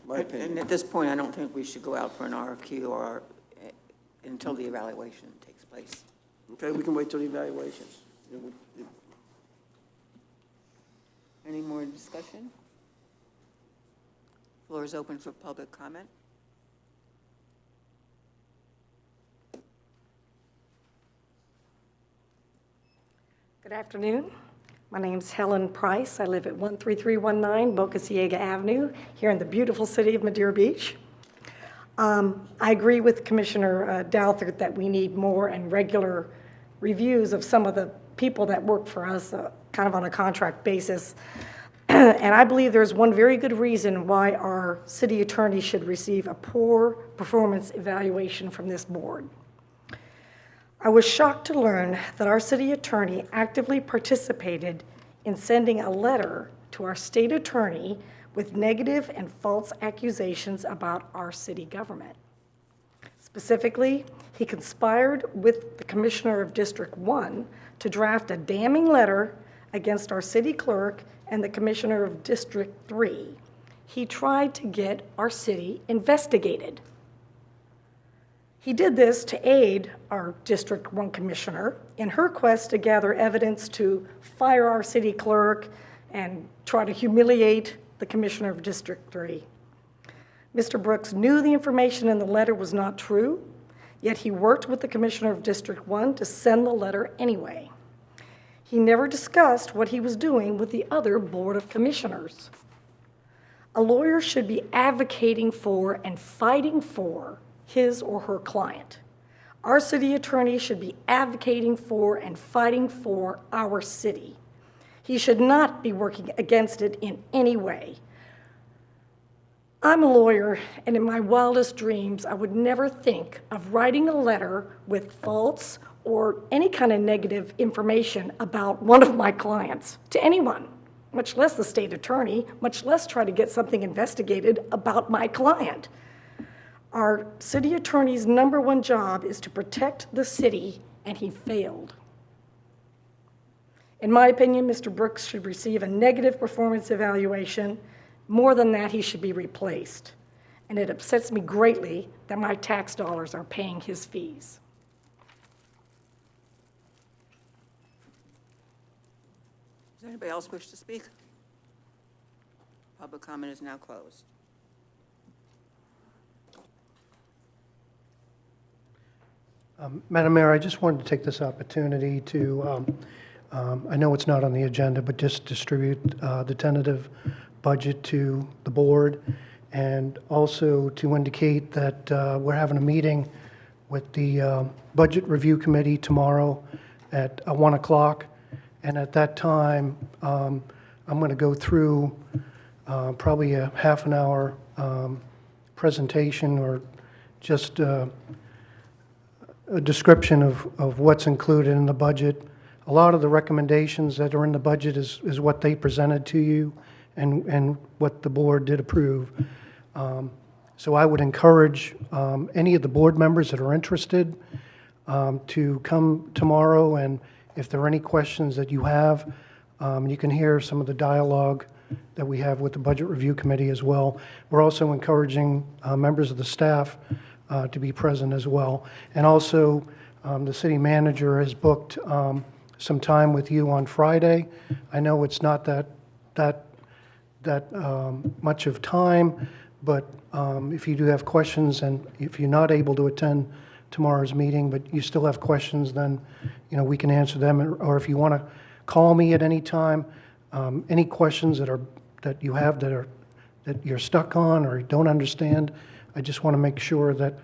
my opinion. And at this point, I don't think we should go out for an RFQ or until the evaluation takes place. Okay, we can wait till the evaluations. Any more discussion? Floor is open for public comment. Good afternoon. My name's Helen Price. I live at 13319 Boca Ciega Avenue here in the beautiful city of Madeira Beach. I agree with Commissioner Douthert that we need more and regular reviews of some of the people that work for us kind of on a contract basis. And I believe there's one very good reason why our city attorney should receive a poor performance evaluation from this board. I was shocked to learn that our city attorney actively participated in sending a letter to our state attorney with negative and false accusations about our city government. Specifically, he conspired with the Commissioner of District 1 to draft a damning letter against our city clerk and the Commissioner of District 3. He tried to get our city investigated. He did this to aid our District 1 Commissioner in her quest to gather evidence to fire our city clerk and try to humiliate the Commissioner of District 3. Mr. Brooks knew the information in the letter was not true, yet he worked with the Commissioner of District 1 to send the letter anyway. He never discussed what he was doing with the other Board of Commissioners. A lawyer should be advocating for and fighting for his or her client. Our city attorney should be advocating for and fighting for our city. He should not be working against it in any way. I'm a lawyer, and in my wildest dreams, I would never think of writing a letter with false or any kind of negative information about one of my clients to anyone, much less the state attorney, much less try to get something investigated about my client. Our city attorney's #1 job is to protect the city, and he failed. In my opinion, Mr. Brooks should receive a negative performance evaluation. More than that, he should be replaced. And it upsets me greatly that my tax dollars are paying his fees. Does anybody else wish to speak? Public comment is now closed. Madam Mayor, I just wanted to take this opportunity to, I know it's not on the agenda, but just distribute the tentative budget to the board, and also to indicate that we're having a meeting with the Budget Review Committee tomorrow at 1 o'clock, and at that time, I'm going to go through probably a half an hour presentation, or just a description of what's included in the budget. A lot of the recommendations that are in the budget is what they presented to you and what the board did approve. So I would encourage any of the board members that are interested to come tomorrow, and if there are any questions that you have, you can hear some of the dialogue that we have with the Budget Review Committee as well. We're also encouraging members of the staff to be present as well. And also, the city manager has booked some time with you on Friday. I know it's not that much of time, but if you do have questions, and if you're not able to attend tomorrow's meeting, but you still have questions, then we can answer them. Or if you want to call me at any time, any questions that you have that you're stuck on or you don't understand, I just want to make sure that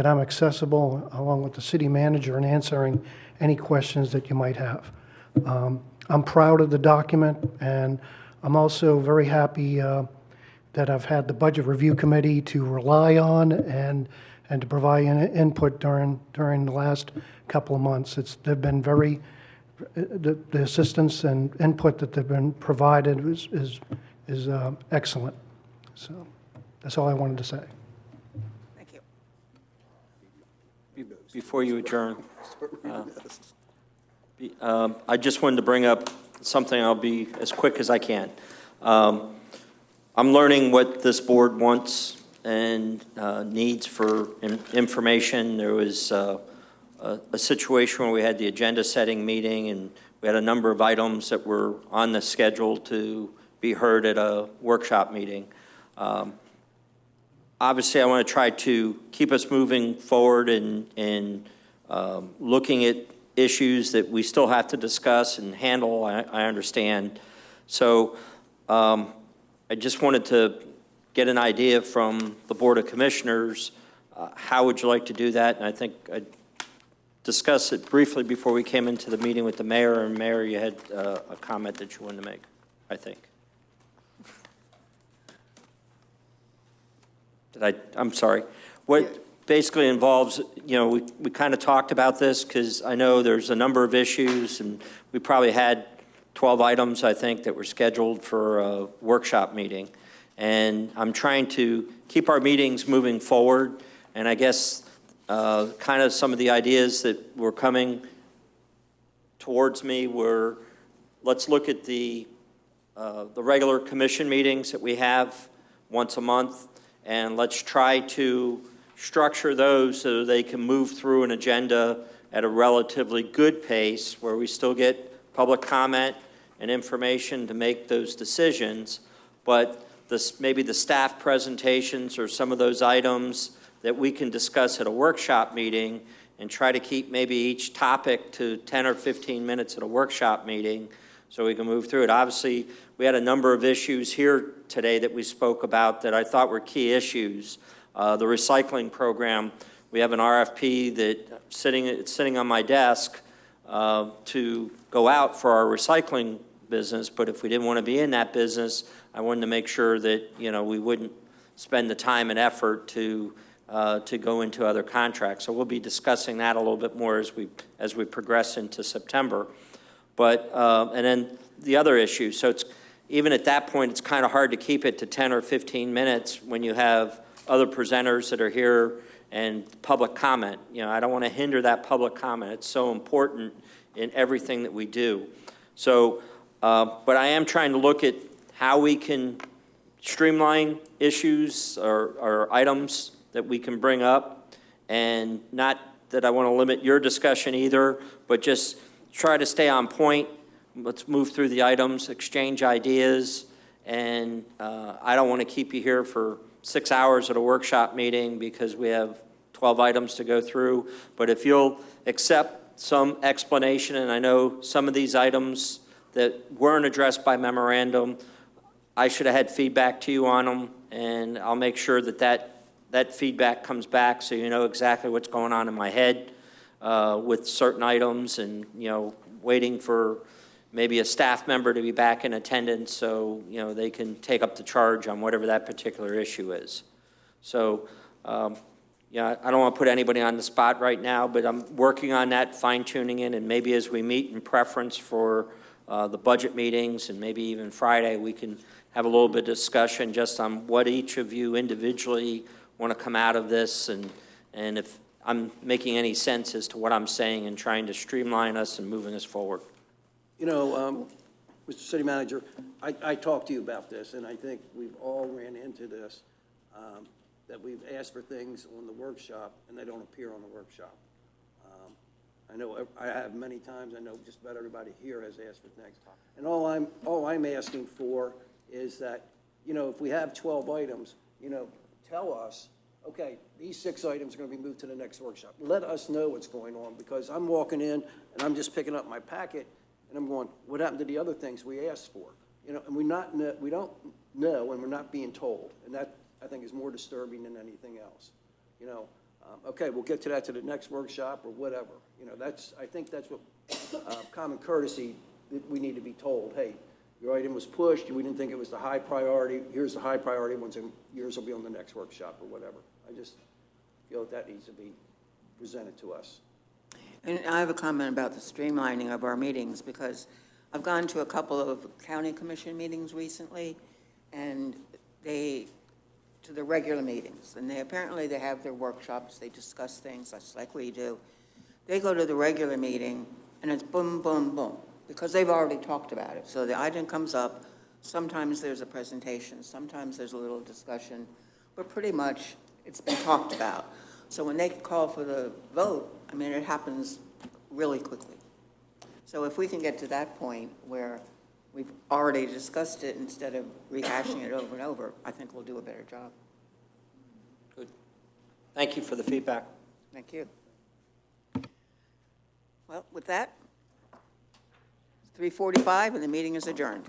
I'm accessible along with the city manager in answering any questions that you might have. I'm proud of the document, and I'm also very happy that I've had the Budget Review Committee to rely on and to provide input during the last couple of months. They've been very, the assistance and input that they've been provided is excellent. So that's all I wanted to say. Thank you. Before you adjourn, I just wanted to bring up something. I'll be as quick as I can. I'm learning what this board wants and needs for information. There was a situation where we had the agenda setting meeting, and we had a number of items that were on the schedule to be heard at a workshop meeting. Obviously, I want to try to keep us moving forward and looking at issues that we still have to discuss and handle, I understand. So I just wanted to get an idea from the Board of Commissioners. How would you like to do that? And I think I discussed it briefly before we came into the meeting with the mayor. And Mayor, you had a comment that you wanted to make, I think. I'm sorry. What basically involves, you know, we kind of talked about this because I know there's a number of issues, and we probably had 12 items, I think, that were scheduled for a workshop meeting. And I'm trying to keep our meetings moving forward. And I guess kind of some of the ideas that were coming towards me were, let's look at the regular commission meetings that we have once a month, and let's try to structure those so they can move through an agenda at a relatively good pace where we still get public comment and information to make those decisions, but maybe the staff presentations or some of those items that we can discuss at a workshop meeting, and try to keep maybe each topic to 10 or 15 minutes at a workshop meeting so we can move through it. Obviously, we had a number of issues here today that we spoke about that I thought were key issues. The recycling program, we have an RFP that it's sitting on my desk to go out for our recycling business, but if we didn't want to be in that business, I wanted to make sure that, you know, we wouldn't spend the time and effort to go into other contracts. So we'll be discussing that a little bit more as we progress into September. But and then the other issue. So it's even at that point, it's kind of hard to keep it to 10 or 15 minutes when you have other presenters that are here and public comment. You know, I don't want to hinder that public comment. It's so important in everything that we do. So, but I am trying to look at how we can streamline issues or items that we can bring up, and not that I want to limit your discussion either, but just try to stay on point. Let's move through the items, exchange ideas, and I don't want to keep you here for 6 hours at a workshop meeting because we have 12 items to go through. But if you'll accept some explanation, and I know some of these items that weren't addressed by memorandum, I should have had feedback to you on them, and I'll make sure that that feedback comes back so you know exactly what's going on in my head with certain items, and, you know, waiting for maybe a staff member to be back in attendance so, you know, they can take up the charge on whatever that particular issue is. So, yeah, I don't want to put anybody on the spot right now, but I'm working on that, fine-tuning it, and maybe as we meet in preference for the budget meetings, and maybe even Friday, we can have a little bit of discussion just on what each of you individually want to come out of this, and if I'm making any sense as to what I'm saying and trying to streamline us and moving us forward. You know, Mr. City Manager, I talked to you about this, and I think we've all ran into this, that we've asked for things on the workshop, and they don't appear on the workshop. I know I have many times. I know just about everybody here has asked for things. And all I'm asking for is that, you know, if we have 12 items, you know, tell us, okay, these 6 items are going to be moved to the next workshop. Let us know what's going on, because I'm walking in and I'm just picking up my packet and I'm going, what happened to the other things we asked for? You know, and we don't know, and we're not being told, and that I think is more disturbing than anything else. You know, okay, we'll get to that to the next workshop or whatever. You know, I think that's what common courtesy that we need to be told. Hey, your item was pushed. We didn't think it was the high priority. Here's the high priority ones, and yours will be on the next workshop or whatever. I just feel that needs to be presented to us. And I have a comment about the streamlining of our meetings, because I've gone to a couple of county commission meetings recently, and to the regular meetings, and apparently they have their workshops, they discuss things, that's like we do. They go to the regular meeting, and it's boom, boom, boom, because they've already talked about it. So the item comes up, sometimes there's a presentation, sometimes there's a little discussion. but pretty much it's been talked about. So when they call for the vote, I mean, it happens really quickly. So if we can get to that point where we've already discussed it instead of rehashing it over and over, I think we'll do a better job. Good. Thank you for the feedback. Thank you. Well, with that, it's 3:45 and the meeting is adjourned.